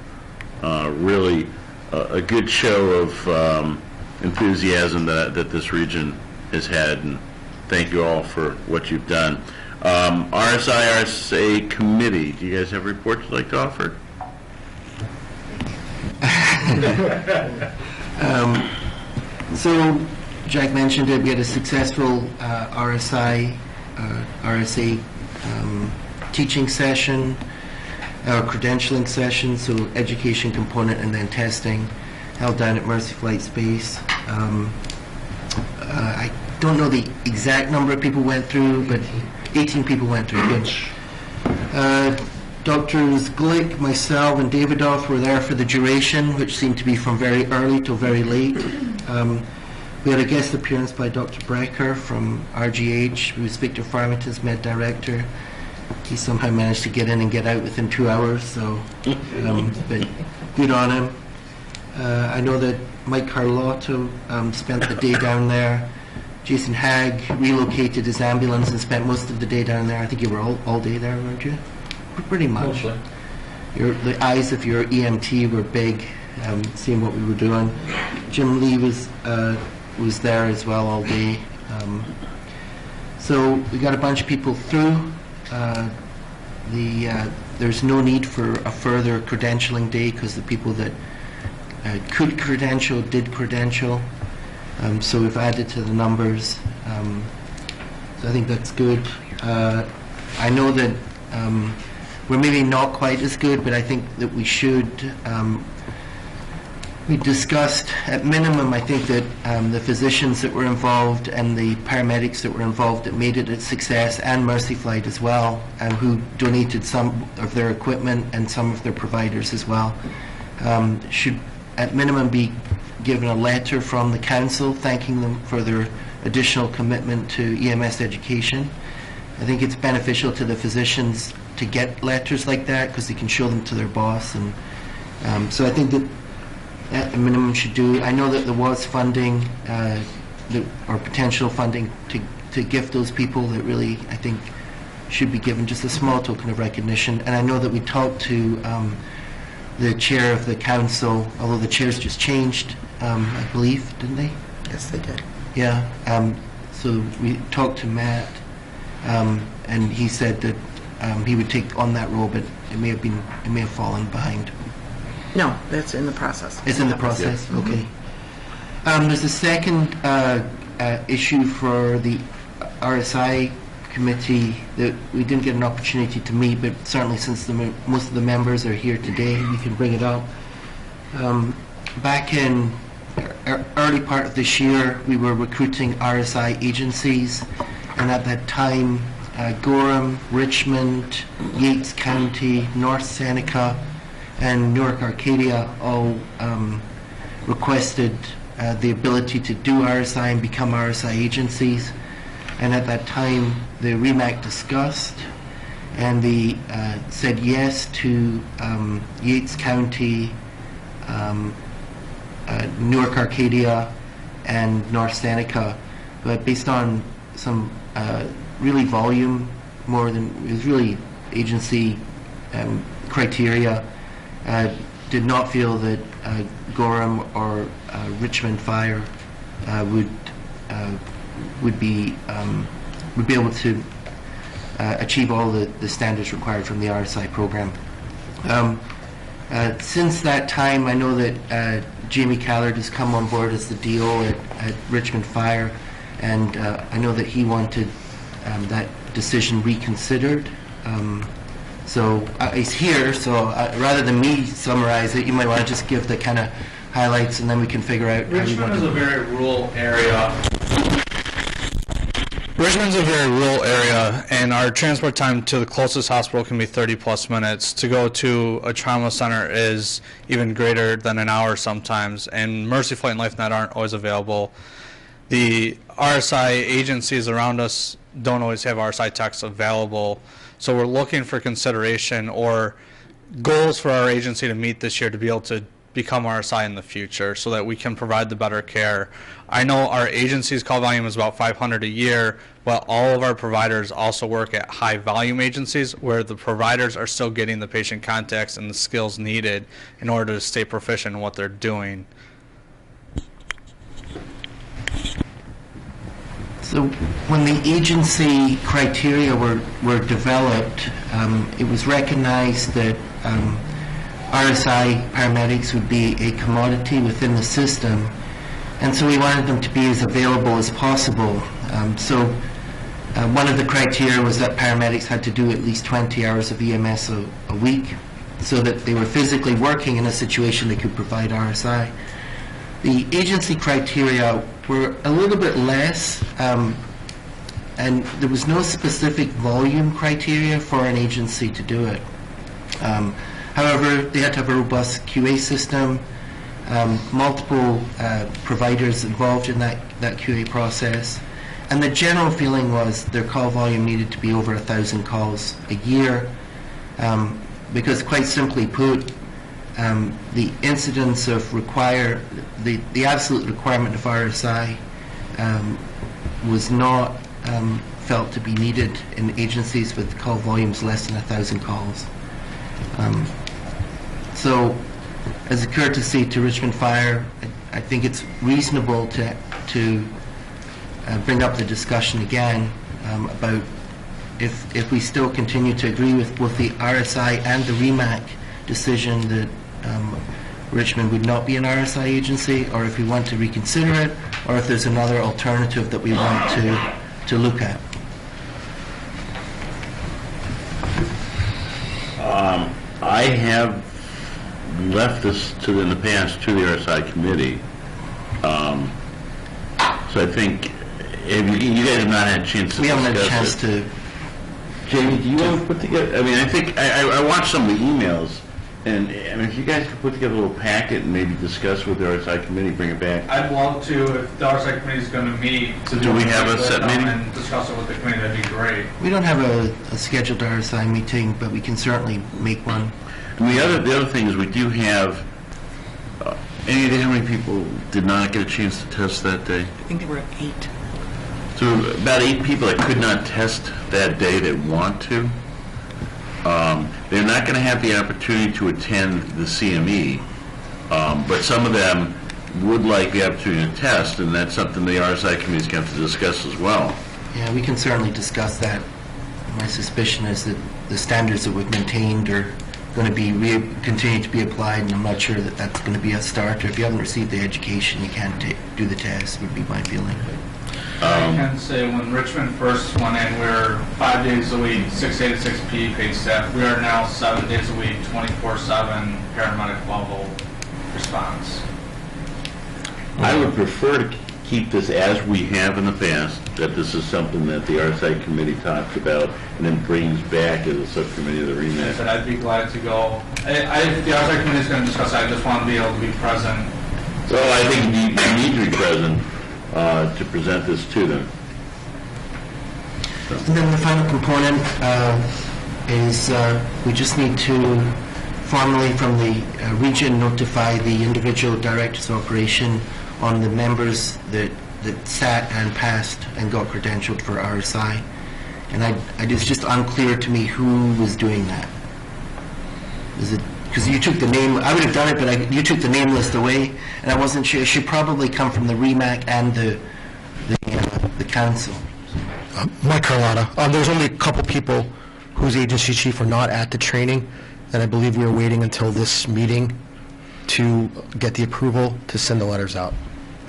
really a good show of enthusiasm that this region has had, and thank you all for what you've done. RSA committee, do you guys have reports you'd like to offer? So Jack mentioned it, we had a successful RSA teaching session, credentialing session, so education component and then testing, held down at Mercy Flight Space. I don't know the exact number of people went through, but 18 people went through. Good. Doctors Glick, myself, and Davidoff were there for the duration, which seemed to be from very early till very late. We had a guest appearance by Dr. Brecker from RGH, who was Victor Farmington's Med Director. He somehow managed to get in and get out within 2 hours, so but good on him. I know that Mike Carlotto spent the day down there. Jason Hagg relocated his ambulance and spent most of the day down there. I think you were all day there, weren't you? Pretty much. The eyes of your EMT were big, seeing what we were doing. Jim Lee was there as well all day. So we got a bunch of people through. There's no need for a further credentialing day because the people that could credential did credential. So we've added to the numbers. So I think that's good. I know that we're maybe not quite as good, but I think that we should. We discussed, at minimum, I think that the physicians that were involved and the paramedics that were involved that made it a success, and Mercy Flight as well, who donated some of their equipment and some of their providers as well, should at minimum be given a letter from the council thanking them for their additional commitment to EMS education. I think it's beneficial to the physicians to get letters like that because they can show them to their boss, and so I think that at the minimum should do. I know that there was funding or potential funding to gift those people that really, I think, should be given just a small token of recognition. And I know that we talked to the chair of the council, although the chairs just changed, I believe, didn't they? Yes, they did. Yeah. So we talked to Matt, and he said that he would take on that role, but it may have fallen behind. No, that's in the process. It's in the process? Yeah. Okay. There's a second issue for the RSI committee that we didn't get an opportunity to meet, but certainly since most of the members are here today, we can bring it up. Back in early part of this year, we were recruiting RSI agencies, and at that time, Gorham, Richmond, Yates County, North Seneca, and Newark Arcadia all requested the ability to do RSI and become RSI agencies. And at that time, the REMAC discussed, and they said yes to Yates County, Newark Arcadia, and North Seneca, but based on some really volume, more than, it was really agency criteria, did not feel that Gorham or Richmond Fire would be able to achieve all the standards required from the RSI program. Since that time, I know that Jamie Callard has come on board as the DO at Richmond Fire, and I know that he wanted that decision reconsidered. So he's here, so rather than me summarize it, you might want to just give the kind of highlights, and then we can figure out. Richmond is a very rural area. Richmond's a very rural area, and our transport time to the closest hospital can be 30-plus minutes. To go to a trauma center is even greater than an hour sometimes, and Mercy Flight and LifeNet aren't always available. The RSI agencies around us don't always have RSI techs available, so we're looking for consideration or goals for our agency to meet this year to be able to become RSI in the future so that we can provide the better care. I know our agency's call volume is about 500 a year, but all of our providers also work at high volume agencies where the providers are still getting the patient contacts and the skills needed in order to stay proficient in what they're doing. So when the agency criteria were developed, it was recognized that RSI paramedics would be a commodity within the system, and so we wanted them to be as available as possible. One of the criteria was that paramedics had to do at least 20 hours of EMS a week so that they were physically working in a situation they could provide RSI. The agency criteria were a little bit less, and there was no specific volume criteria for an agency to do it. However, they had to have a robust QA system, multiple providers involved in that QA process, and the general feeling was their call volume needed to be over 1,000 calls a year, because quite simply put, the incidence of the absolute requirement of RSI was not felt to be needed in agencies with call volumes less than 1,000 calls. So, as a courtesy to Richmond Fire, I think it's reasonable to bring up the discussion again about if we still continue to agree with both the RSI and the REMAC decision that Richmond would not be an RSI agency, or if we want to reconsider it, or if there's another alternative that we want to look at. I have left this in the past to the RSI committee. So I think, you guys have not had a chance to We haven't had a discuss chance it. to, Jamie, do you want to put together, I mean, I think, I watched some of the emails, and I mean, if you guys could put together a little packet and maybe discuss with the RSI committee, bring it back. I'd love to, if the RSI committee is going to meet. Do we have a set meeting? And discuss it with the committee, that'd be great. we don't have a scheduled RSI meeting, but we can certainly make one. And the other thing is we do have, any idea how many people did not get a chance to test that day? I think there were 8. So about 8 people that could not test that day that want to. They're not going to have the opportunity to attend the CME, but some of them would like the opportunity to test, and that's something the RSI committee is going to have to discuss as well. Yeah, we can certainly discuss that. My suspicion is that the standards that we've maintained are going to be continue to be applied, and I'm not sure that that's going to be a starter. If you haven't received the education, you can't do the test, would be my feeling. I can say when Richmond first went in, we were 5 days a week, 6 A to 6 P paid staff. We are now 7 days a week, 24/7 paramedic level response. I would prefer to keep this as we have in the past, that this is something that the RSI committee talks about and then brings back as a subcommittee of the REMAC. But I'd be glad to go. The RSI committee is going to discuss. I just want to be able to be present. So I think you need to be present to present this to them. And then the final component is we just need to formally from the region notify the individual directors of operation on the members that sat and passed and got credentialed for RSI. And it's just unclear to me who was doing that. Is it, because you took the name, I would have done it, but you took the name list away, and I wasn't sure. It should probably come from the REMAC and the council. Mike Carlotta. There's only a couple people whose agency chief were not at the training, and I believe we were waiting until this meeting to get the approval to send the letters out.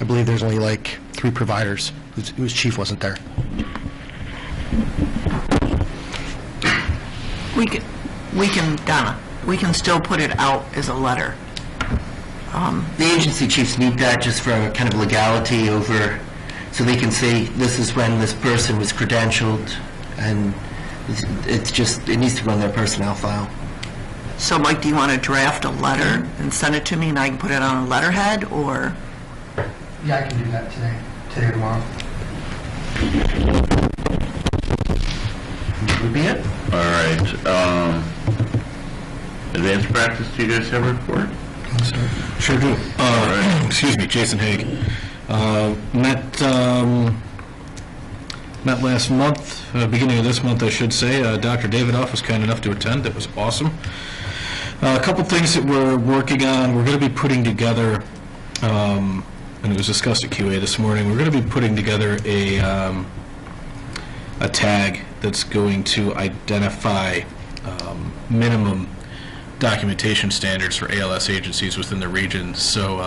I believe there's only like 3 providers whose chief wasn't there. Donna, we can still put it out as a letter. The agency chiefs need that just for a kind of legality over, so they can say this is when this person was credentialed, and it needs to run their personnel file. So Mike, do you want to draft a letter and send it to me and I can put it on a letterhead, or? Yeah, I can do that today or tomorrow. Would be it. All right. Advanced practice, do you guys have a report? Sure do. Excuse me, Jason Haig. Met last month, beginning of this month, I should say. Dr. Davidoff was kind enough to attend. That was awesome. A couple things that we're working on. We're going to be putting together, and it was discussed at QA this morning, we're going to be putting together a tag that's going to identify minimum documentation standards for ALS agencies within the region. So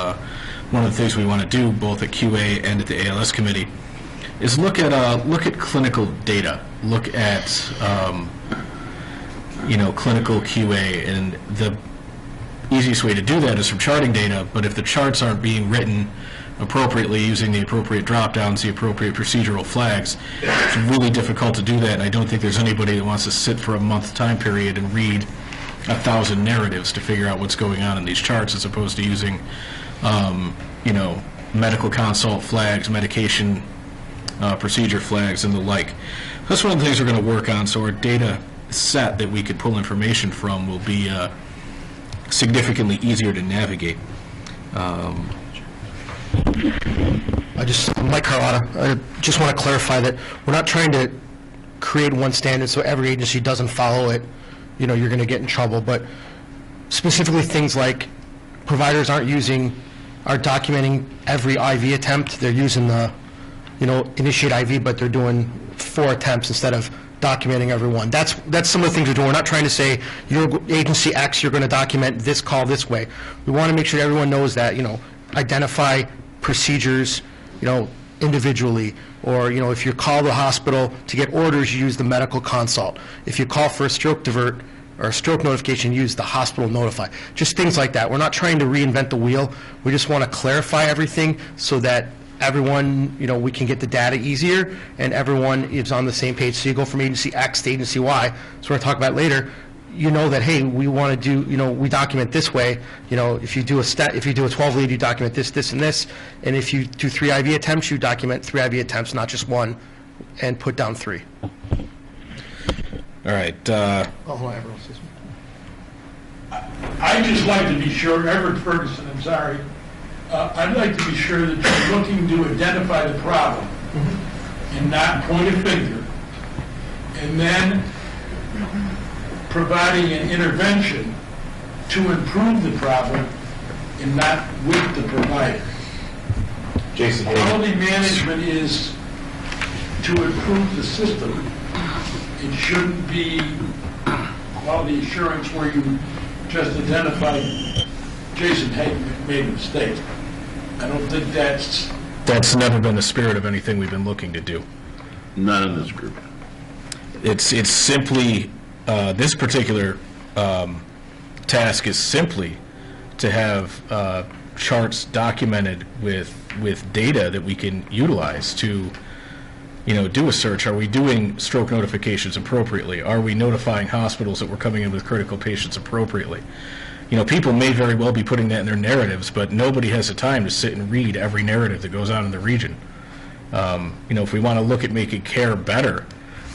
one of the things we want to do, both at QA and at the ALS committee, is look at clinical data, look at clinical QA, and the easiest way to do that is from charting data. But if the charts aren't being written appropriately using the appropriate drop downs, the appropriate procedural flags, it's really difficult to do that. And I don't think there's anybody that wants to sit for a month time period and read 1,000 narratives to figure out what's going on in these charts, as opposed to using medical consult flags, medication procedure flags, and the like. That's one of the things we're going to work on. So our data set that we could pull information from will be significantly easier to navigate. Mike Carlotta, I just want to clarify that we're not trying to create one standard so every agency doesn't follow it, you're going to get in trouble. But specifically things like providers aren't documenting every IV attempt. They're using the, initiate IV, but they're doing 4 attempts instead of documenting every one. That's some of the things we're doing. We're not trying to say, your agency X, you're going to document this call this way. We want to make sure everyone knows that, identify procedures, individually, or, if you call the hospital to get orders, you use the medical consult. If you call for a stroke divert or a stroke notification, use the hospital notify. Just things like that. We're not trying to reinvent the wheel. We just want to clarify everything so that everyone, we can get the data easier and everyone is on the same page. So you go from agency X to agency Y, so we're going to talk about it later, that, hey, we want to do, we document this way. If you do a 12 lead, you document this, this, and this. And if you do 3 IV attempts, you document 3 IV attempts, not just one, and put down 3. All right. Hold on, everyone. I'd just like to be sure, Everett Ferguson, I'm sorry, I'd like to be sure that you're looking to identify the problem and not point a finger, and then providing an intervention to improve the problem and not with the provider. Jason, quality management is to improve the system. It shouldn't be quality assurance where you just identify Jason Hayden made a mistake. I don't think that's never been the spirit of anything we've been looking to do. Not in this group. It's simply this particular task is simply to have charts documented with data that we can utilize to do a search. Are we doing stroke notifications appropriately? Are we notifying hospitals that we're coming in with critical patients appropriately? People may very well be putting that in their narratives, but nobody has the time to sit and read every narrative that goes on in the region. If we want to look at making care better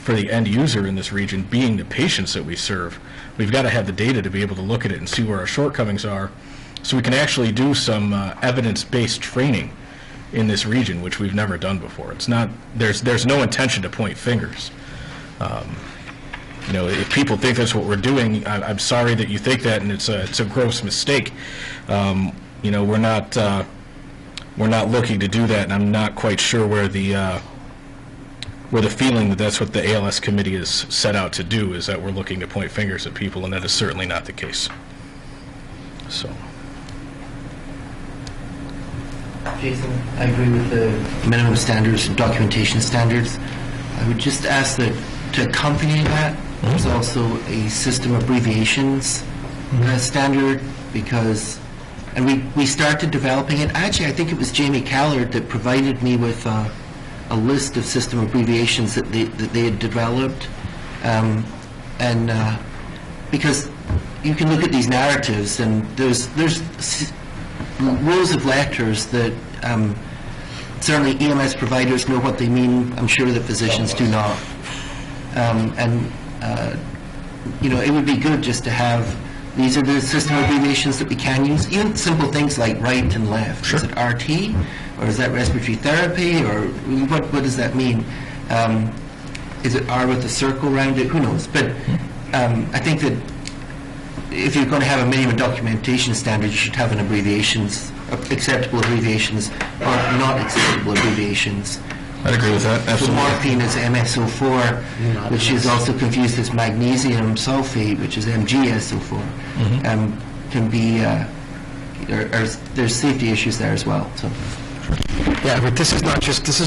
for the end user in this region, being the patients that we serve, we've got to have the data to be able to look at it and see where our shortcomings are, so we can actually do some evidence-based training in this region, which we've never done before. It's not, there's no intention to point fingers. If people think that's what we're doing, I'm sorry that you think that, and it's a gross mistake. We're not looking to do that, and I'm not quite sure where the feeling that that's what the ALS committee is set out to do, is that we're looking to point fingers at people, and that is certainly not the case. So. Jason, I agree with the minimum standards and documentation standards. I would just ask that to accompany that, there's also a system abbreviations standard, because, and we started developing it. Actually, I think it was Jamie Callard that provided me with a list of system abbreviations that they had developed, because you can look at these narratives and there's rows of letters that certainly EMS providers know what they mean. I'm sure that physicians do not. It would be good just to have, these are the system abbreviations that we can use. Even simple things like right and left. Sure. Is it RT, or is that respiratory therapy, or what does that mean? Is it R with a circle around it? Who knows? But I think that if you're going to have a minimum documentation standard, you should have an abbreviations, acceptable abbreviations, or not acceptable abbreviations. I'd agree with that, absolutely. So morphine is MSO4, which is also confused as magnesium sulfate, which is MgSO4. Can be, there's safety issues there as well. So. Yeah, but this is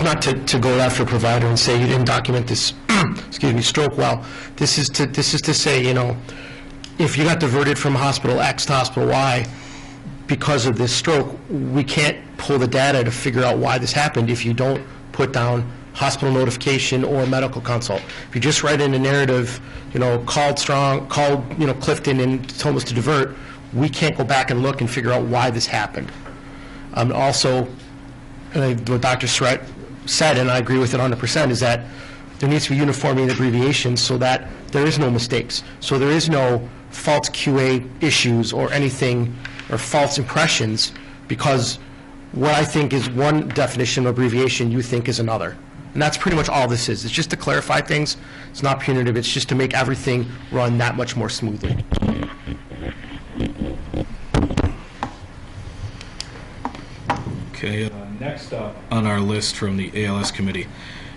not to go after a provider and say you didn't document this, excuse me, stroke well. This is to say, if you got diverted from hospital X to hospital Y because of this stroke, we can't pull the data to figure out why this happened if you don't put down hospital notification or medical consult. If you just write in a narrative, called Clifton and told us to divert, we can't go back and look and figure out why this happened. Also, what Dr. Surratt said, and I agree with it 100%, is that there needs to be uniformity in abbreviations so that there is no mistakes. So there is no false QA issues or anything, or false impressions, because what I think is one definition of abbreviation, you think is another. And that's pretty much all this is. It's just to clarify things. It's not punitive. It's just to make everything run that much more smoothly. Okay, next up on our list from the ALS committee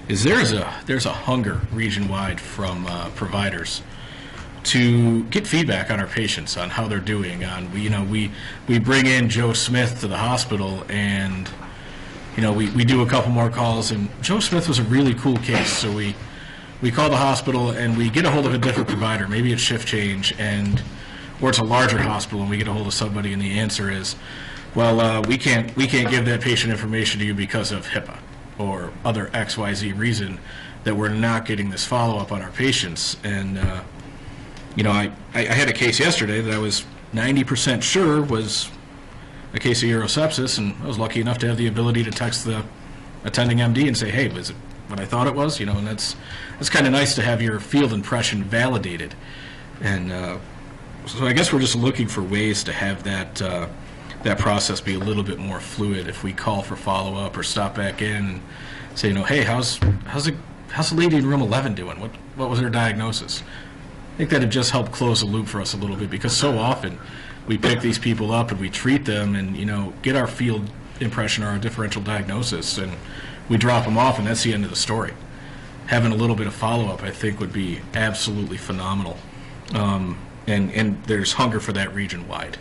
is there's a hunger region-wide from providers to get feedback on our patients, on how they're doing. We bring in Joe Smith to the hospital, and we do a couple more calls, and Joe Smith was a really cool case, so we we call the hospital and we get a hold of a different provider, maybe it's shift change, or it's a larger hospital and we get a hold of somebody and the answer is, well, we can't give that patient information to you because of HIPAA or other XYZ reason that we're not getting this follow-up on our patients. And, I had a case yesterday that I was 90% sure was a case of urosepsis, and I was lucky enough to have the ability to text the attending MD and say, hey, was it what I thought it was? And that's kind of nice to have your field impression validated. And so I guess we're just looking for ways to have that process be a little bit more fluid. If we call for follow-up or stop back in and say, hey, how's the lady in room 11 doing? What was her diagnosis? I think that would just help close the loop for us a little bit, because so often we pick these people up and we treat them and, get our field impression or our differential diagnosis, and we drop them off, and that's the end of the story. Having a little bit of follow-up, I think, would be absolutely phenomenal. And there's hunger for that region-wide.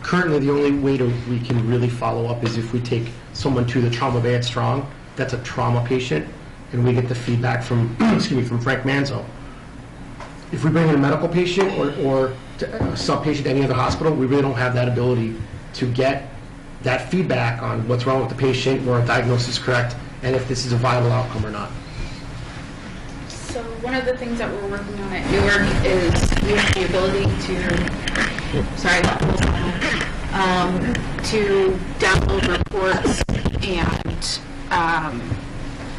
Currently, the only way we can really follow up is if we take someone to the trauma bad strong, that's a trauma patient, and we get the feedback from, from Frank Manzo. If we bring in a medical patient or a sub-patient to any other hospital, we really don't have that ability to get that feedback on what's wrong with the patient, or a diagnosis is correct, and if this is a viable outcome or not. So one of the things that we're working on at Newark is we have the ability to download reports, and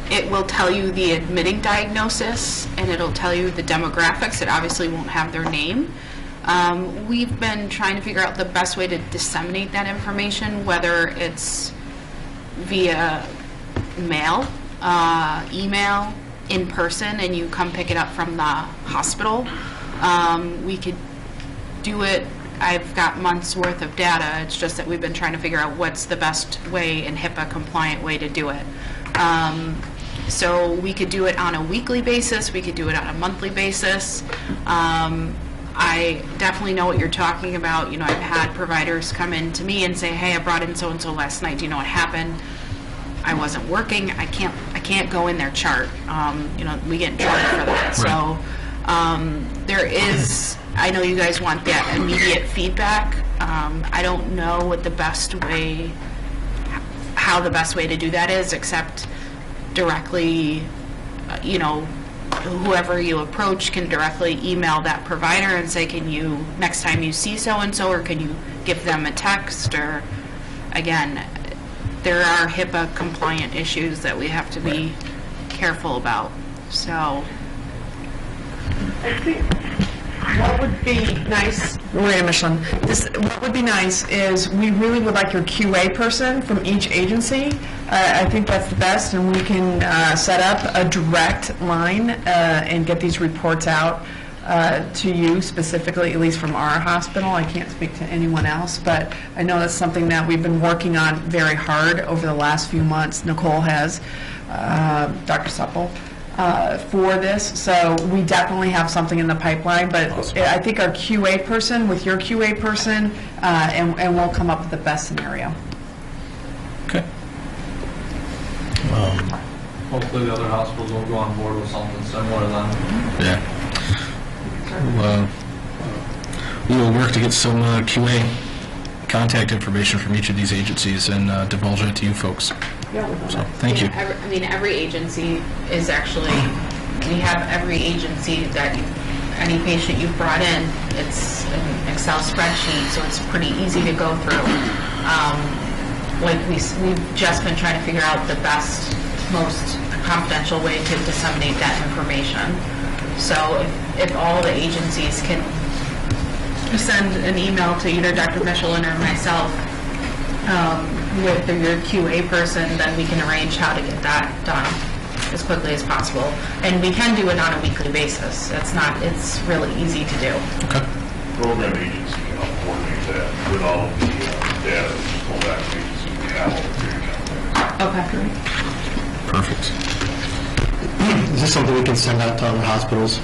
it will tell you the admitting diagnosis, and it'll tell you the demographics. It obviously won't have their name. We've been trying to figure out the best way to disseminate that information, whether it's via mail, email, in person, and you come pick it up from the hospital. We could do it. I've got months worth of data. It's just that we've been trying to figure out what's the best way and HIPAA compliant way to do it. So we could do it on a weekly basis. We could do it on a monthly basis. I definitely know what you're talking about. I've had providers come in to me and say, hey, I brought in so-and-so last night. Do you know what happened? I wasn't working. I can't go in their chart. We get in trouble for that. Right. So there is, I know you guys want that immediate feedback. I don't know what the best way, how the best way to do that is, except directly, whoever you approach can directly email that provider and say, can you, next time you see so-and-so, or can you give them a text, or, again, there are HIPAA compliant issues that we have to be careful about. So I think what would be nice, Maria Michelin, what would be nice is we really would like your QA person from each agency. I think that's the best, and we can set up a direct line and get these reports out to you specifically, at least from our hospital. I can't speak to anyone else, but I know that's something that we've been working on very hard over the last few months. Nicole has, Dr. Supple, for this. So we definitely have something in the pipeline, but awesome. I think our QA person with your QA person, and we'll come up with the best scenario. Okay. Hopefully the other hospitals will go on board with something similar then. Yeah. We will work to get some QA contact information from each of these agencies and divulge it to you folks. So, thank you. Every agency is actually, we have every agency that any patient you've brought in, it's an Excel spreadsheet, so it's pretty easy to go through. We've just been trying to figure out the best, most confidential way to disseminate that information. So if all the agencies can send an email to either Dr. Michelin or myself with your QA person, then we can arrange how to get that done as quickly as possible. And we can do it on a weekly basis. It's really easy to do. Okay. Program agency can help coordinate that with all of the data that's pulled back from agency we have all the period. Okay. Perfect. Is this something we can send out to other hospitals?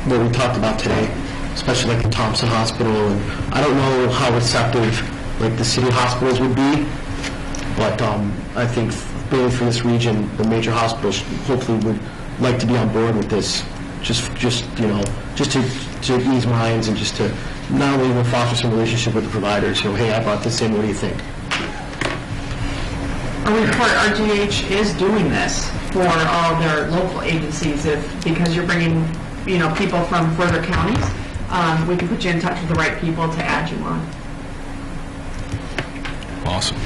What we talked about today, especially like the Thompson Hospital, and I don't know how receptive like the city hospitals would be, but I think mainly for this region, the major hospitals hopefully would like to be on board with this, just to ease minds and just to not only foster some relationship with the providers. Hey, I brought this in. What do you think? A report, RGH is doing this for all their local agencies. Because you're bringing, people from further counties, we can put you in touch with the right people to add you on. Awesome.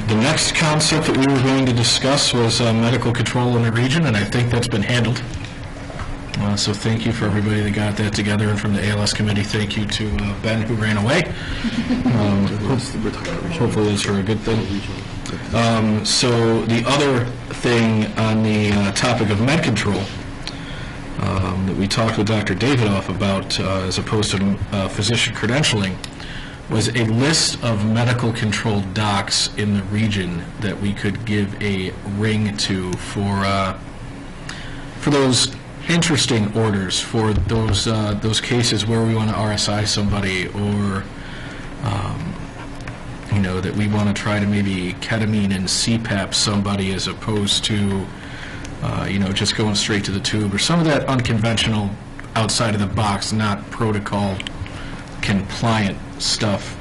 The next concept that we were going to discuss was medical control in the region, and I think that's been handled. So thank you for everybody that got that together, and from the ALS committee, thank you to Ben who ran away. Hopefully that's for a good thing. So the other thing on the topic of med control that we talked with Dr. Davidoff about, as opposed to physician credentialing, was a list of medical control docs in the region that we could give a ring to for those interesting orders, for those cases where we want to RSI somebody, or that we want to try to maybe ketamine and CPAP somebody as opposed to just going straight to the tube, or some of that unconventional, outside of the box, not protocol compliant stuff.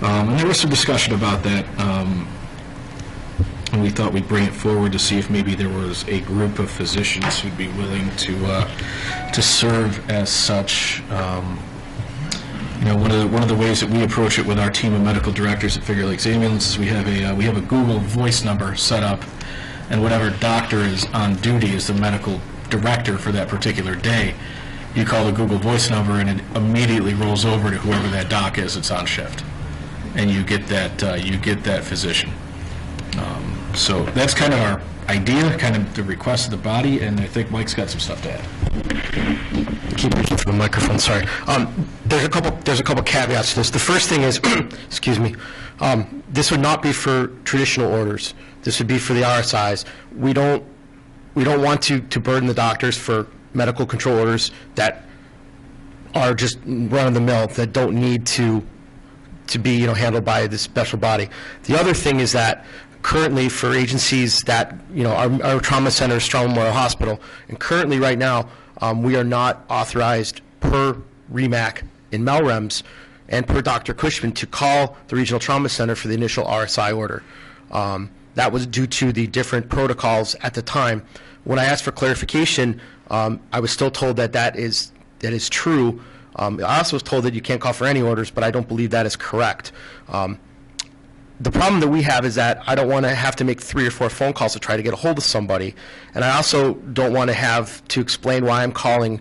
And there was some discussion about that, and we thought we'd bring it forward to see if maybe there was a group of physicians who'd be willing to serve as such. One of the ways that we approach it with our team of medical directors at Finger Lakes Ambulance is we have a Google Voice number set up, and whatever doctor is on duty as the medical director for that particular day, you call the Google Voice number and it immediately rolls over to whoever that doc is that's on shift, and you get that physician. So that's kind of our idea, kind of the request of the body, and I think Mike's got some stuff to add. Keep reaching for the microphone. Sorry. There's a couple caveats to this. The first thing is, excuse me, this would not be for traditional orders. This would be for the RSIs. We don't want to burden the doctors for medical control orders that are just run of the mill, that don't need to be handled by this special body. The other thing is that currently for agencies that our trauma center is Trauma Memorial Hospital, and currently right now we are not authorized per REMAC in Melrems and per Dr. Cushman to call the regional trauma center for the initial RSI order. That was due to the different protocols at the time. When I asked for clarification, I was still told that is true. I also was told that you can't call for any orders, but I don't believe that is correct. The problem that we have is that I don't want to have to make 3 or 4 phone calls to try to get a hold of somebody, and I also don't want to have to explain why I'm calling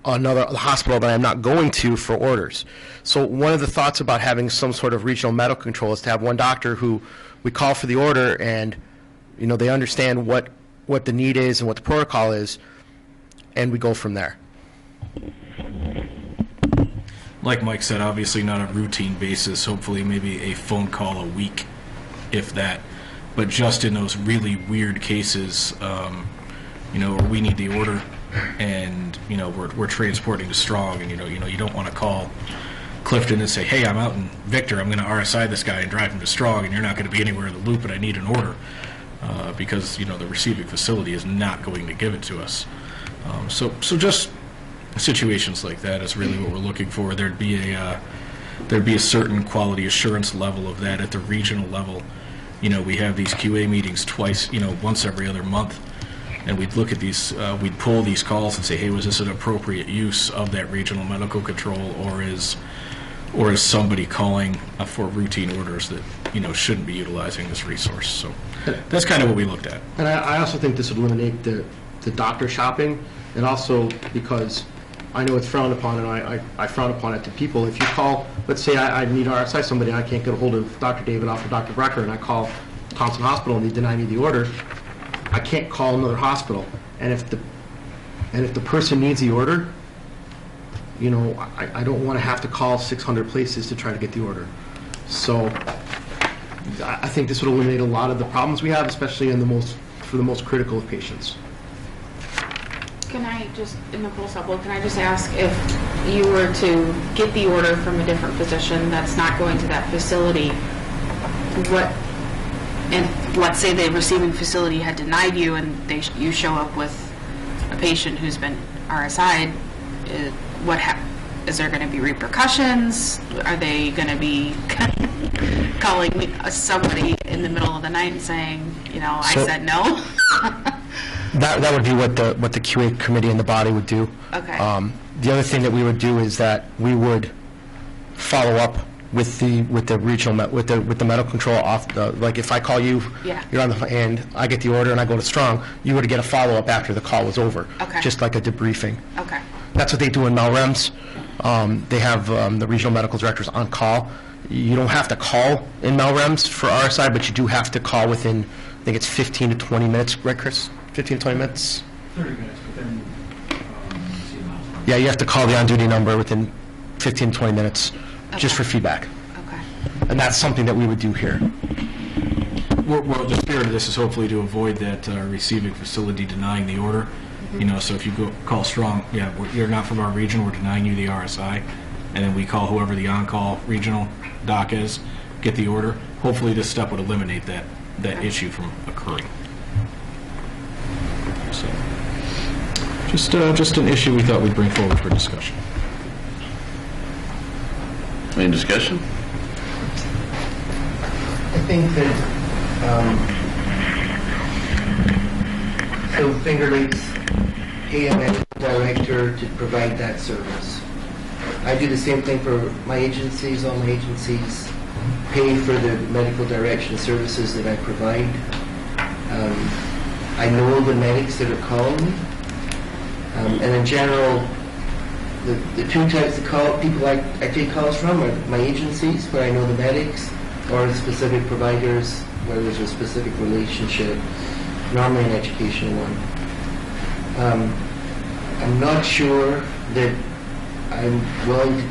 another hospital that I'm not going to for orders. So one of the thoughts about having some sort of regional medical control is to have one doctor who we call for the order, and they understand what the need is and what the protocol is, and we go from there. Like Mike said, obviously not a routine basis, hopefully maybe a phone call a week, if that, but just in those really weird cases, where we need the order and, we're transporting to Strong, and, you don't want to call Clifton and say, hey, I'm out in Victor, I'm going to RSI this guy and drive him to Strong, and you're not going to be anywhere in the loop, and I need an order, because, the receiving facility is not going to give it to us. So just situations like that is really what we're looking for. There'd be a certain quality assurance level of that at the regional level. We have these QA meetings twice, once every other month, and we'd look at these, we'd pull these calls and say, hey, was this an appropriate use of that regional medical control, or is somebody calling for routine orders that shouldn't be utilizing this resource? So that's kind of what we looked at. And I also think this would eliminate the doctor shopping, and also because I know it's frowned upon, and I frown upon it to people. If you call, let's say I need to RSI somebody, and I can't get a hold of Dr. Davidoff or Dr. Brecker, and I call Thompson Hospital and they deny me the order, I can't call another hospital. And if the person needs the order, I don't want to have to call 600 places to try to get the order. So I think this would eliminate a lot of the problems we have, especially for the most critical of patients. Can I just, Nicole Supple, can I just ask if you were to get the order from a different physician that's not going to that facility, and let's say the receiving facility had denied you and you show up with a patient who's been RSI'd, is there going to be repercussions? Are they going to be calling somebody in the middle of the night and saying, I said no? That would be what the QA committee and the body would do. Okay. The other thing that we would do is that we would follow up with the regional with the medical control off. Like if I call you, you're on the and I get the order and I go to Strong, you would get a follow up after the call was over. Okay. Just like a debriefing. Okay. That's what they do in Melrems. They have the regional medical directors on call. You don't have to call in Melrems for RSI, but you do have to call within, I think it's 15 to 20 minutes, right, Chris? 15 to 20 minutes? 30 minutes, but then Yeah, you have to call the on-duty number within 15 to 20 minutes, just Okay. for feedback. Okay. And that's something that we would do here. Well, the spirit of this is hopefully to avoid that receiving facility denying the order. So if you call Strong, you're not from our region, we're denying you the RSI, and then we call whoever the on-call regional doc is, get the order. Hopefully this step would eliminate that issue from occurring. So, just an issue we thought we'd bring forward for discussion. Any discussion? I think that, so Finger Lakes pay a medical director to provide that service. I do the same thing for my agencies. All my agencies pay for the medical direction services that I provide. I know the medics that are calling me. And in general, the two types of people I take calls from are my agencies, where I know the medics, or specific providers, where there's a specific relationship, normally an educational one. I'm not sure that I'm willing to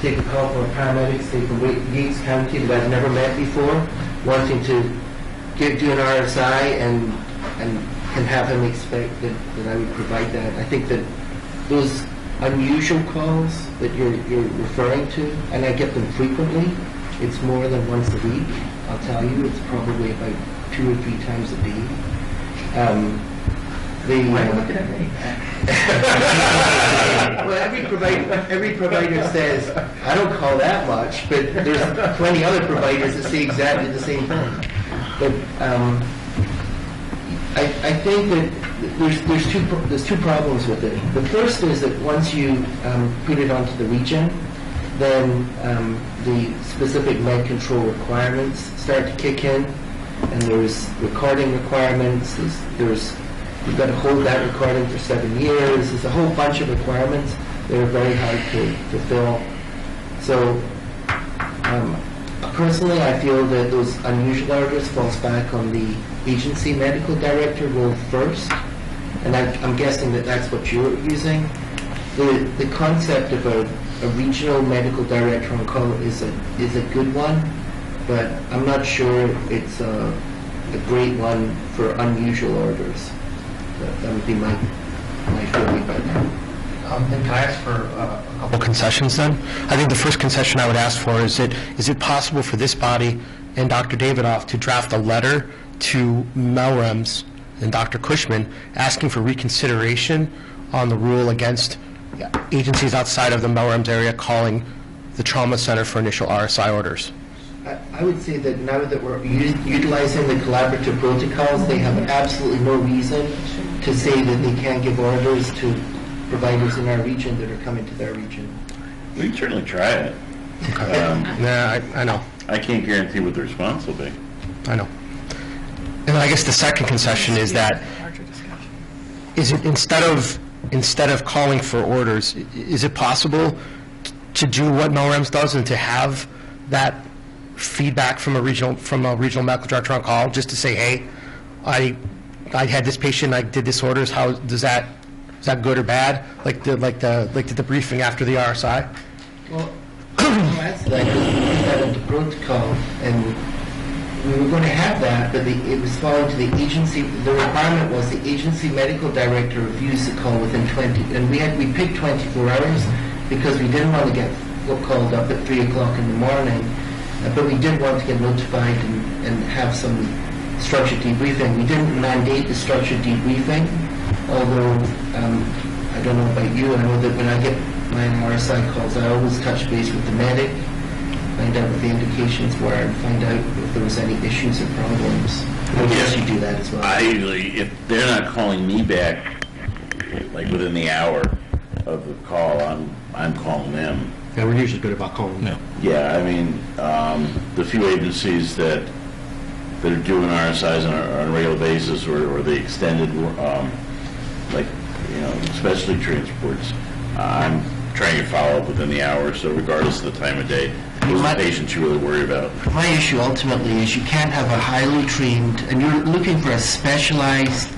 take a call from a paramedic, say from Yates County, that I've never met before, wanting to do an RSI and can have him expect that I would provide that. I think that those unusual calls that you're referring to, and I get them frequently, it's more than once a week, I'll tell you. It's probably about 2 or 3 times a day. Why are you looking at me? Well, every provider says, I don't call that much, but there's plenty other providers that say exactly the same thing. But I think that there's two problems with it. The first is that once you put it onto the region, then the specific med control requirements start to kick in, and there's recording requirements. You've got to hold that recording for 7 years. There's a whole bunch of requirements that are very hard to fulfill. So personally, I feel that those unusual orders falls back on the agency medical director role first, and I'm guessing that that's what you're using. The concept of a regional medical director on call is a good one, but I'm not sure it's a great one for unusual orders. That would be my feeling about that. And can I ask for a couple concessions then? I think the first concession I would ask for is it possible for this body and Dr. Davidoff to draft a letter to Melrems and Dr. Cushman asking for reconsideration on the rule against agencies outside of the Melrems area calling the trauma center for initial RSI orders? I would say that now that we're utilizing the collaborative protocols, they have absolutely no reason to say that they can't give orders to providers in our region that are coming to their region. We can certainly try it. I know. I can't guarantee what the response will be. I know. And then I guess the second concession is that instead of calling for orders, is it possible to do what Melrems does and to have that feedback from a regional medical director on call, just to say, hey, I had this patient, I did this orders. How is that good or bad? Like the debriefing after the RSI. Well, that's like that into protocol, and we were going to have that, but it was falling to the agency, the requirement was the agency medical director reviews the call within 20, and we picked 24 hours because we didn't want to get called up at 3 o'clock in the morning, but we did want to get notified and have some structured debriefing. We didn't mandate the structured debriefing, although I don't know about you, I know that when I get my RSI calls, I always touch base with the medic, find out what the indications were, and find out if there was any issues or problems. I guess you do that as well. I usually, if they're not calling me back, like within the hour of the call, I'm calling them. Yeah, we're usually good about calling them. Yeah, I mean, the few agencies that are doing RSIs on a regular basis, or the extended, like, specialty transports, I'm trying to follow up within the hour, so regardless of the time of day, those are the patients you really worry about. My issue ultimately is you can't have a highly trained, and you're looking for a specialized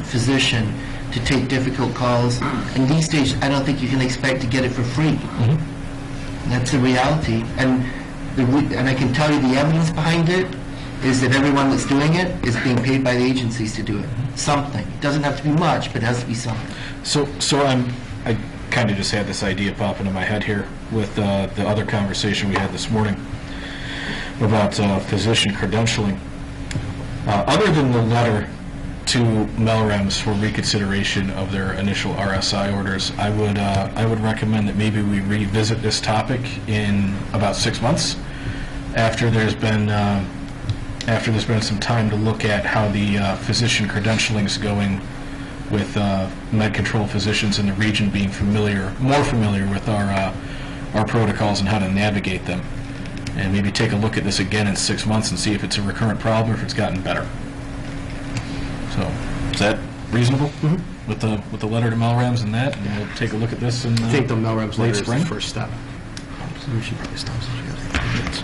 physician to take difficult calls, and these days I don't think you can expect to get it for free. That's the reality, and I can tell you the evidence behind it is that everyone that's doing it is being paid by the agencies to do it. Something. It doesn't have to be much, but it has to be something. So I kind of just had this idea pop into my head here with the other conversation we had this morning about physician credentialing. Other than the letter to Melrem's for reconsideration of their initial RSI orders, I would recommend that maybe we revisit this topic in about 6 months after there's been some time to look at how the physician credentialing is going, with med control physicians in the region being more familiar with our protocols and how to navigate them, and maybe take a look at this again in 6 months and see if it's a recurrent problem or if it's gotten better. So, is that reasonable with the letter to Melrem's and that? And we'll take a look at this in I think the Melrem's late letter is spring. the first step. So we should probably stop.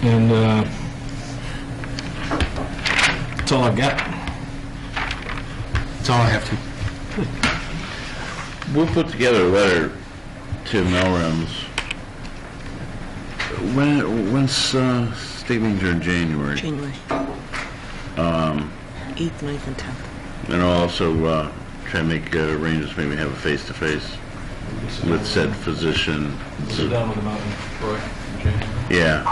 And that's all I've got. That's all I have to. We'll put together a letter to Melrem's. When's state meetings are in January? January. 8th, 9th, and 10th. And I'll also try to make arrangements, maybe have a face-to-face with said physician. Sit down with the mountain, Troy, in January. Yeah.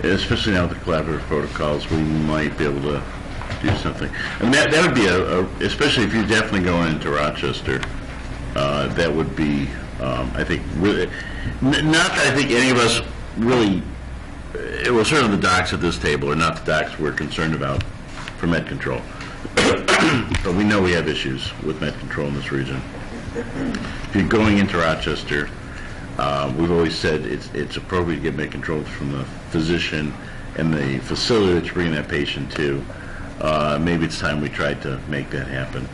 Especially now with the collaborative protocols, we might be able to do something. And that would be especially if you're definitely going into Rochester, that would be, I think, really, not that I think any of us really, well, certainly the docs at this table are not the docs we're concerned about for med control. But we know we have issues with med control in this region. If you're going into Rochester, we've always said it's appropriate to get med control from the physician and the facility that you're bringing that patient to. Maybe it's time we tried to make that happen.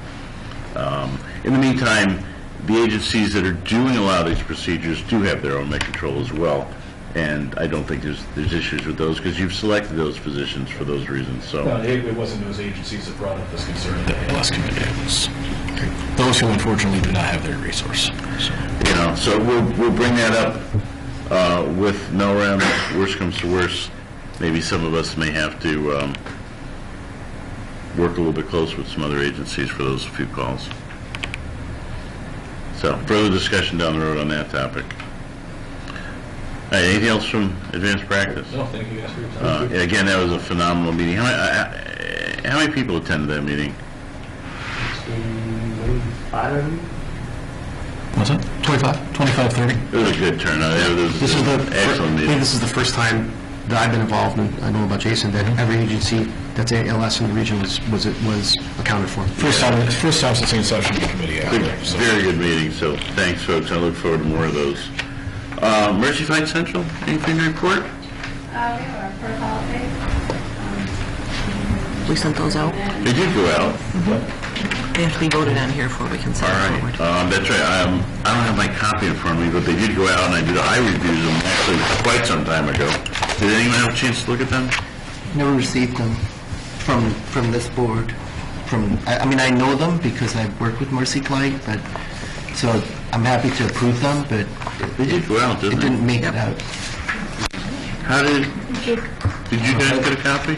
In the meantime, the agencies that are doing a lot of these procedures do have their own med control as well, and I don't think there's issues with those because you've selected those physicians for those reasons. So No, it wasn't those agencies that brought up this concern at the ALS committee. It was those who unfortunately do not have their resource. So we'll bring that up with Melrem. Worst comes to worst, maybe some of us may have to work a little bit close with some other agencies for those few calls. So further discussion down the road on that topic. All right, anything else from advanced practice? No, thank you guys for your time. Again, that was a phenomenal meeting. How many people attended that meeting? 5. What's it? 25, 30. It was a good turnout. This is an the excellent meeting. this is the first time that I've been involved, and I know about Jason, that every agency that's ALS in the region was accounted for. First time since the inception of the committee. Very good meeting. So thanks, folks. I look forward to more of those. Mercy Fight Central, anything to report? We have our protocol update. We sent those out. They did go out. They have to be voted on here before we can send them forward. That's right. I don't have my copy in front of me, but they did go out, and I reviewed them actually quite some time ago. Did anyone have a chance to look at them? Never received them from this board. I mean, I know them because I've worked with Mercy Flight, but so I'm happy to approve them, but they did go out, didn't they? It didn't make it out. How did Did you guys get a copy?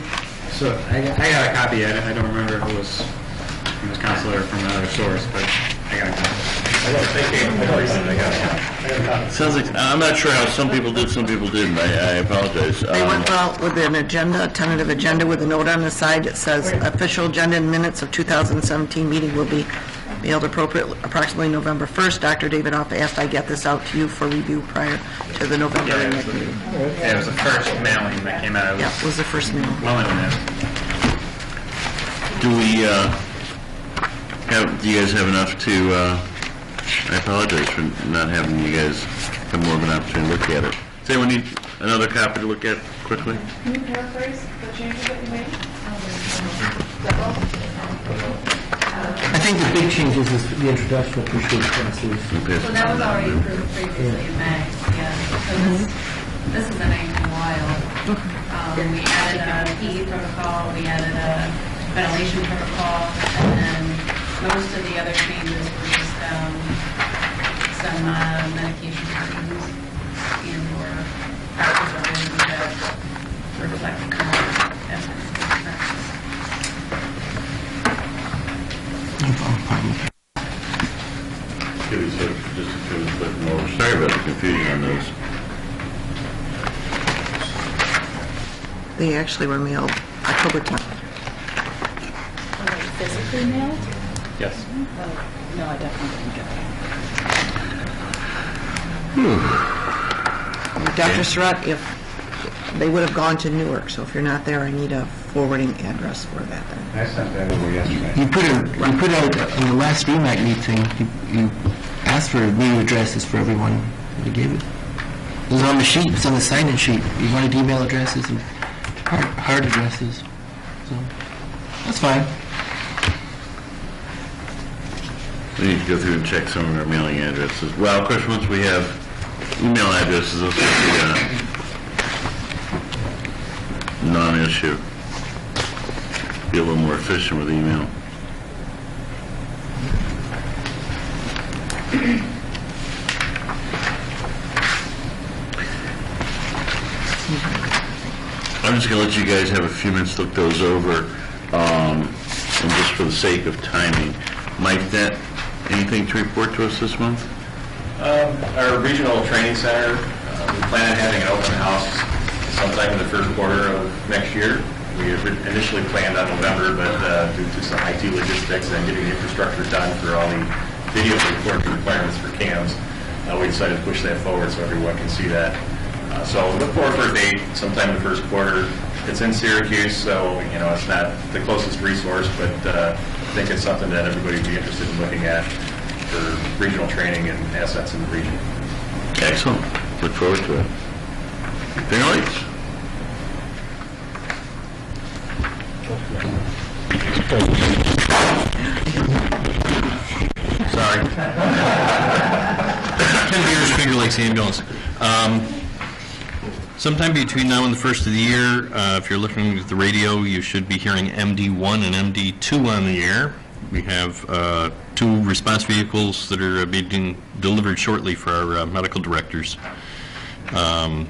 So I got a copy. I don't remember if it was from this counselor or from another source, but I got a copy. Sounds like, I'm not sure how some people did, some people didn't. I apologize. They went out with an agenda, a tentative agenda with a note on the side that says official agenda and minutes of 2017 meeting will be mailed approximately November 1st. Dr. David Off asked I get this out to you for review prior to the November meeting. Yeah, it was the first mailing that came out. Yeah, it was the first mailing. Well in advance. Do you guys have enough to, I apologize for not having you guys have more of an opportunity to look at it. Does anyone need another copy to look at quickly? Can you paraphrase the changes that you made? I think the big changes is the introduction of preschool classes. So that was already approved previously in May, yeah. So this has been a while. We added a PE protocol, we added a ventilation protocol, and then most of the other changes were just some medication treatments and/or factors that were reflected in our evidence practice. Give me just a bit more. Sorry about the confusion on those. They actually were mailed October 10th. Physically mailed? Yes. No, I definitely didn't get that. Dr. Surratt, if they would have gone to Newark, so if you're not there, I need a forwarding address for that then. I sent that over yesterday. You put out in the last REMAC meeting, you asked for new addresses for everyone. We gave it. It was on the sheet, it's on the sign-in sheet. You wanted email addresses and hard addresses. So, that's fine. We need to go through and check some of our mailing addresses. Well, of course, once we have email addresses, this will be a non-issue. Be a little more efficient with email. I'm just going to let you guys have a few minutes to look those over, and just for the sake of timing. Mike, anything to report to us this month? Our regional training center, we plan on having an open house sometime in the first quarter of next year. We initially planned on November, but due to some IT logistics and getting the infrastructure done for all the video recording requirements for CAMs, we decided to push that forward so everyone can see that. So look forward for a date sometime in the first quarter. It's in Syracuse, so it's not the closest resource, but I think it's something that everybody would be interested in looking at for regional training and assets in the region. Excellent. Look forward to it. Anything else? Sorry. Ken Beers, Finger Lakes Ambulance. Sometime between now and the first of the year, if you're looking at the radio, you should be hearing MD1 and MD2 on the air. We have 2 response vehicles that are being delivered shortly for our medical directors. And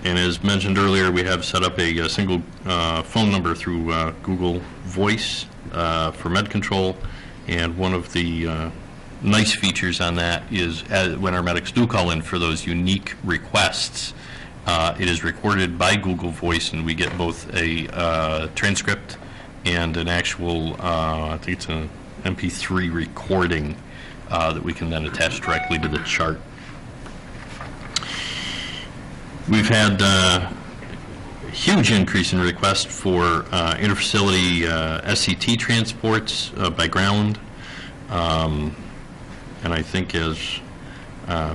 as mentioned earlier, we have set up a single phone number through Google Voice for med control. And one of the nice features on that is when our medics do call in for those unique requests, it is recorded by Google Voice, and we get both a transcript and an actual, I think it's an MP3 recording that we can then attach directly to the chart. We've had a huge increase in requests for interfacility SCT transports by ground. And I think as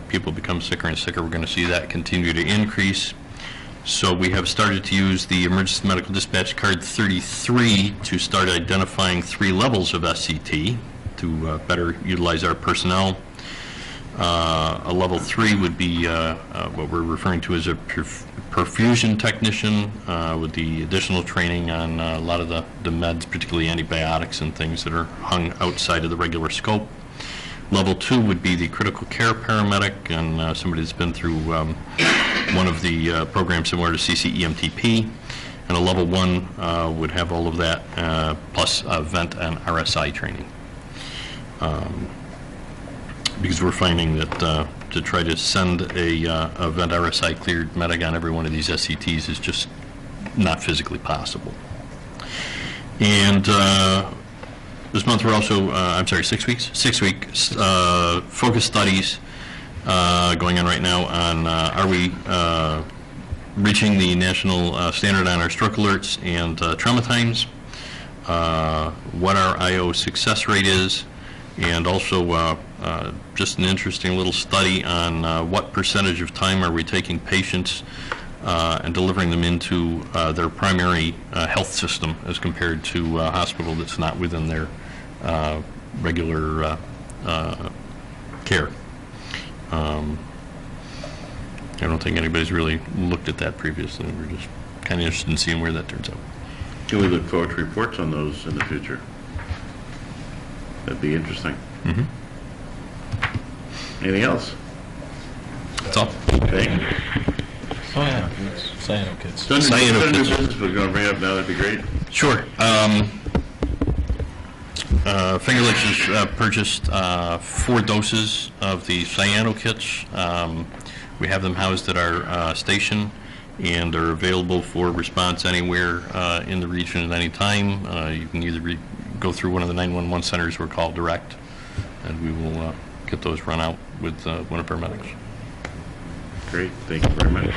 people become sicker and sicker, we're going to see that continue to increase. So we have started to use the Emergency Medical Dispatch Card 33 to start identifying 3 levels of SCT to better utilize our personnel. A level 3 would be what we're referring to as a perfusion technician with the additional training on a lot of the meds, particularly antibiotics and things that are hung outside of the regular scope. Level 2 would be the critical care paramedic, and somebody that's been through one of the programs similar to CCEMTP. And a level 1 would have all of that, plus vent and RSI training. Because we're finding that to try to send a vent RSI cleared medic on every one of these SCTs is just not physically possible. And this month we're also, 6 weeks? 6 weeks, focus studies going on right now on are we reaching the national standard on our stroke alerts and trauma times, what our IO success rate is, and also just an interesting little study on what percentage of time are we taking patients and delivering them into their primary health system as compared to a hospital that's not within their regular care. I don't think anybody's really looked at that previously. We're just kind of interested in seeing where that turns out. Can we look forward to reports on those in the future? That'd be interesting. Mm-hmm. Anything else? That's all. Okay. Oh, yeah. Cyano Kids. Cyano Kids. Business we're going to bring up now, that'd be great. Sure. Finger Lakes has purchased 4 doses of the cyano kits. We have them housed at our station and are available for response anywhere in the region at any time. You can either go through one of the 911 centers or call direct, and we will get those run out with one of our medics. Great, thank you very much.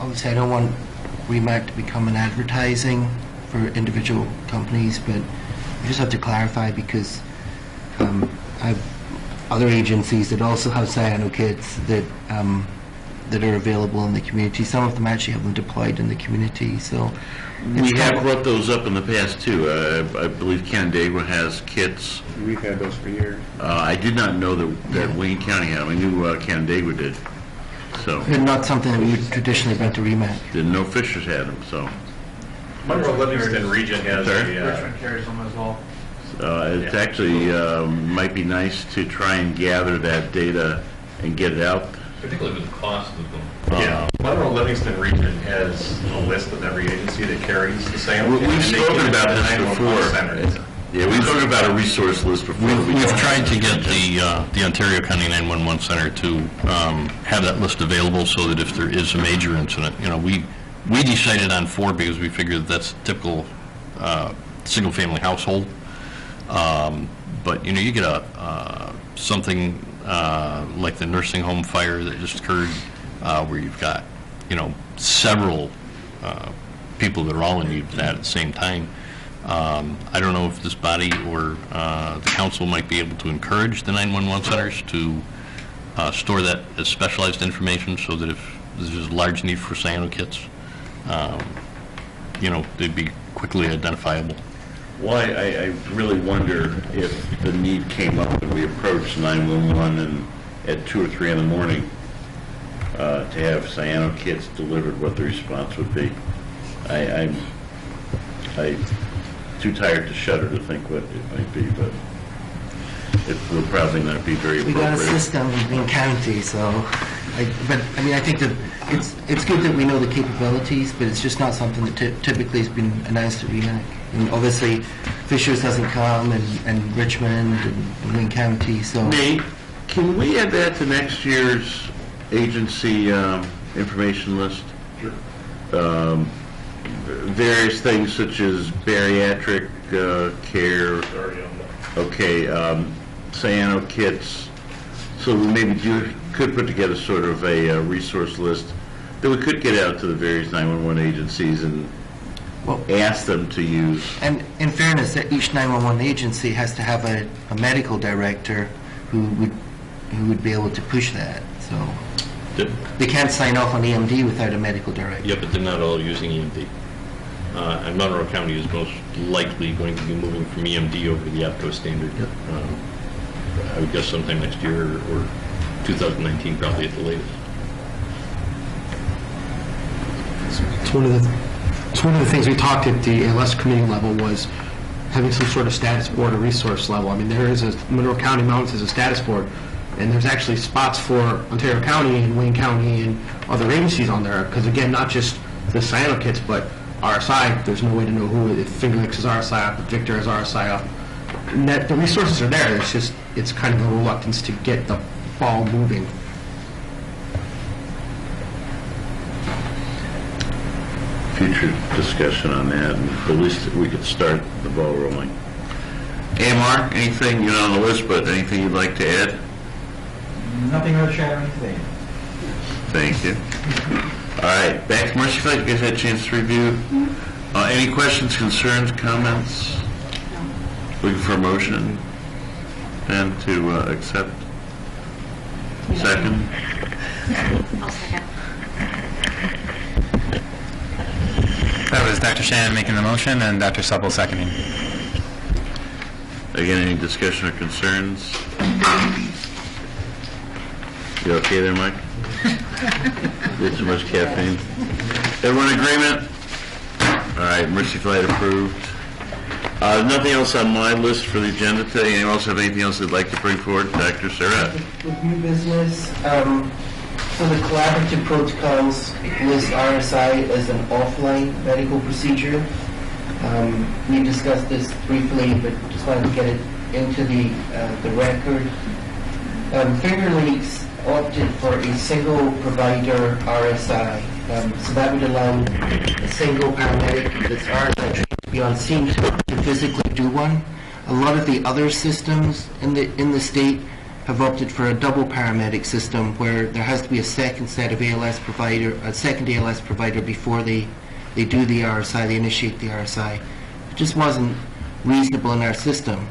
Obviously, I don't want REMAC to become an advertising for individual companies, but I just have to clarify because I have other agencies that also have cyano kits that that are available in the community. Some of them actually have them deployed in the community. So we have brought those up in the past too. I believe Canandaigua has kits. We've had those for years. I did not know that Wayne County had them. I knew Canandaigua did. So. And not something that we would traditionally bring to REMAC. Didn't know Fishers had them. So. Monroe Livingston region has Richmond carries them as well. It's actually might be nice to try and gather that data and get it out. Particularly with the cost of them. Yeah, Monroe Livingston region has a list of every agency that carries the cyano. We've spoken about this before. Yeah, we've spoken about a resource list before. We've tried to get the Ontario County 911 Center to have that list available so that if there is a major incident, we decided on 4 because we figured that's a typical single-family household. But you get something like the nursing home fire that just occurred, where you've got several people that are all in need of that at the same time. I don't know if this body or the council might be able to encourage the 911 centers to store that as specialized information so that if there's a large need for cyano kits, they'd be quickly identifiable. Well, I really wonder if the need came up and we approached 911 and at 2 or 3 in the morning to have cyano kits delivered, what the response would be. I'm too tired to shudder to think what it might be, but it will probably not be very appropriate. We got a system in Greene County, so, I think that it's good that we know the capabilities, but it's just not something that typically has been announced at REMAC. And obviously, Fishers hasn't come, and Richmond, and Greene County, so. Nate, can we add that to next year's agency information list? Sure. Various things such as bariatric care, cyano kits, so we maybe could put together sort of a resource list that we could get out to the various 911 agencies and ask them to use. And in fairness, that each 911 agency has to have a medical director who would be able to push that. So they can't sign off on EMD without a medical director. Yeah, but they're not all using EMD. And Monroe County is most likely going to be moving from EMD over to the APCO standard. Yep. I would guess sometime next year or 2019 probably at the latest. It's one of the things we talked at the ALS committee level was having some sort of status board or resource level. I mean, there is Monroe County mounts as a status board, and there's actually spots for Ontario County and Wayne County and other agencies on there, because again, not just the cyano kits, but RSI, there's no way to know who, if Finger Lakes is RSI up, if Victor is RSI up. The resources are there, it's kind of a reluctance to get the ball moving. Future discussion on that, and at least we could start the ball rolling. AMR, anything, you're not on the list, but anything you'd like to add? Nothing earth-shattering today. Thank you. All right, back to Mercy Flight. You guys had a chance to review. Any questions, concerns, comments? Looking for a motion and to accept. Second. I'll second. That was Dr. Shan making the motion and Dr. Supple seconding. Again, any discussion or concerns? You okay there, Mike? Get too much caffeine? Everyone in agreement? All right, Mercy Flight approved. Nothing else on my list for the agenda today. Anyone else have anything else they'd like to bring forward? Dr. Surratt. With new business, so the collaborative protocols list RSI as an offline medical procedure. We discussed this briefly, but just wanted to get it into the record. Finger Lakes opted for a single provider RSI, so that would allow a single paramedic that's RSI trained to be on scene to physically do one. A lot of the other systems in the state have opted for a double paramedic system where there has to be a second set of ALS provider, a second ALS provider before they do the RSI, they initiate the RSI. It just wasn't reasonable in our system.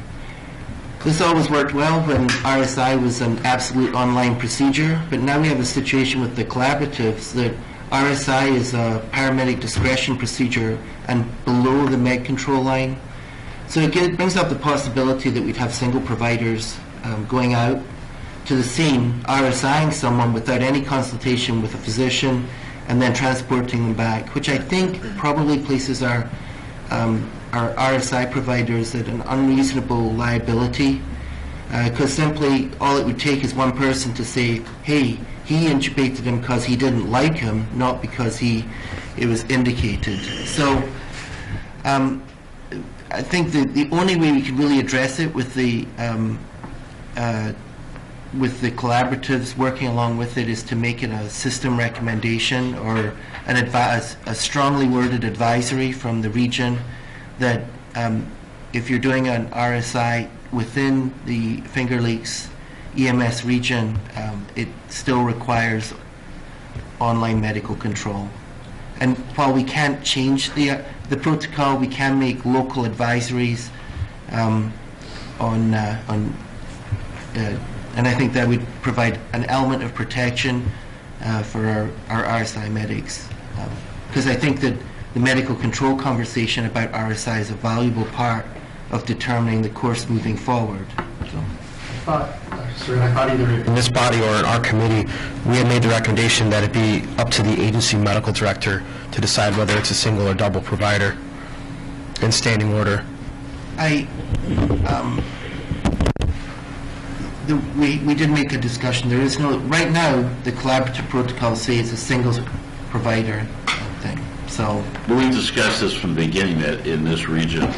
This always worked well when RSI was an absolute online procedure, but now we have a situation with the collaboratives that RSI is a paramedic discretion procedure and below the med control line. So it brings up the possibility that we'd have single providers going out to the scene, RSIing someone without any consultation with a physician, and then transporting them back, which I think probably places our RSI providers at an unreasonable liability, because simply all it would take is one person to say, hey, he intubated him because he didn't like him, not because it was indicated. So I think the only way we can really address it with the collaboratives working along with it is to make it a system recommendation or a strongly worded advisory from the region that if you're doing an RSI within the Finger Lakes EMS region, it still requires online medical control. And while we can't change the protocol, we can make local advisories and I think that would provide an element of protection for our RSI medics. Because I think that the medical control conversation about RSI is a valuable part of determining the course moving forward. I thought either in this body or in our committee, we had made the recommendation that it be up to the agency medical director to decide whether it's a single or double provider in standing order. We did make a discussion. There is no, right now, the collaborative protocols say it's a single provider thing. So we discussed this from the beginning that in this region,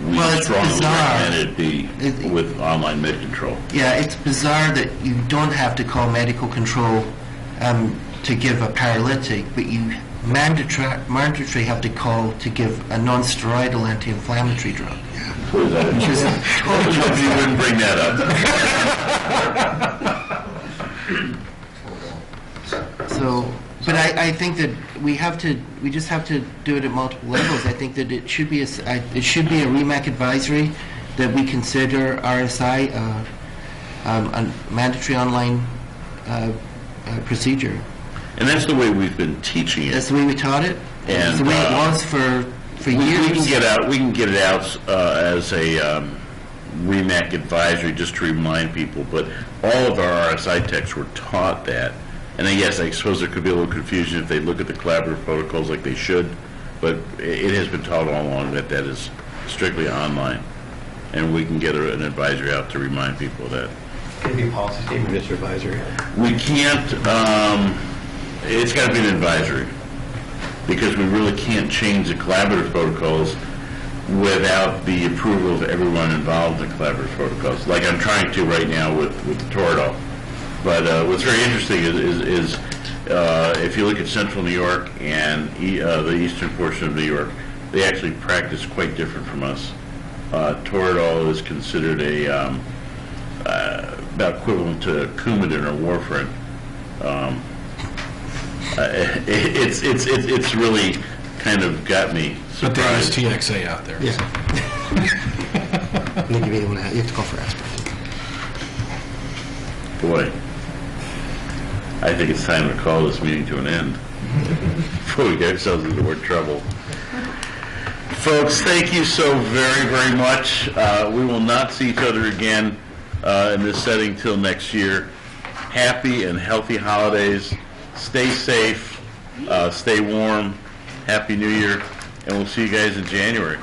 we strongly recommend it be with online med control. Yeah, it's bizarre that you don't have to call medical control to give a paralytic, but you mandatory have to call to give a non-steroidal anti-inflammatory drug. You wouldn't bring that up. So, but I think that we just have to do it at multiple levels. I think that it should be a REMAC advisory that we consider RSI a mandatory online procedure. And that's the way we've been teaching it. That's the way we taught it. And that's the way it was for years. We can get it out as a REMAC advisory just to remind people. But all of our RSI techs were taught that. And then, yes, I suppose there could be a little confusion if they look at the collaborative protocols like they should. But it has been taught all along that that is strictly online. And we can get an advisory out to remind people of that. Can it be a policy statement, Mr. Advisory? We can't, it's got to be an advisory. because we really can't change the collaborative protocols without the approval of everyone involved in collaborative protocols, like I'm trying to right now with Toradol. But what's very interesting is if you look at central New York and the eastern portion of New York, they actually practice quite different from us. Toradol is considered about equivalent to Coumadin or warfarin. It's really kind of got me But there is surprised. TXA out there. Yeah. And they give you one, you have to go for aspirin. Boy, I think it's time to call this meeting to an end before we get ourselves into more trouble. Folks, thank you so very, very much. We will not see each other again in this setting till next year. Happy and healthy holidays. Stay safe. Stay warm. Happy New Year. And we'll see you guys in January.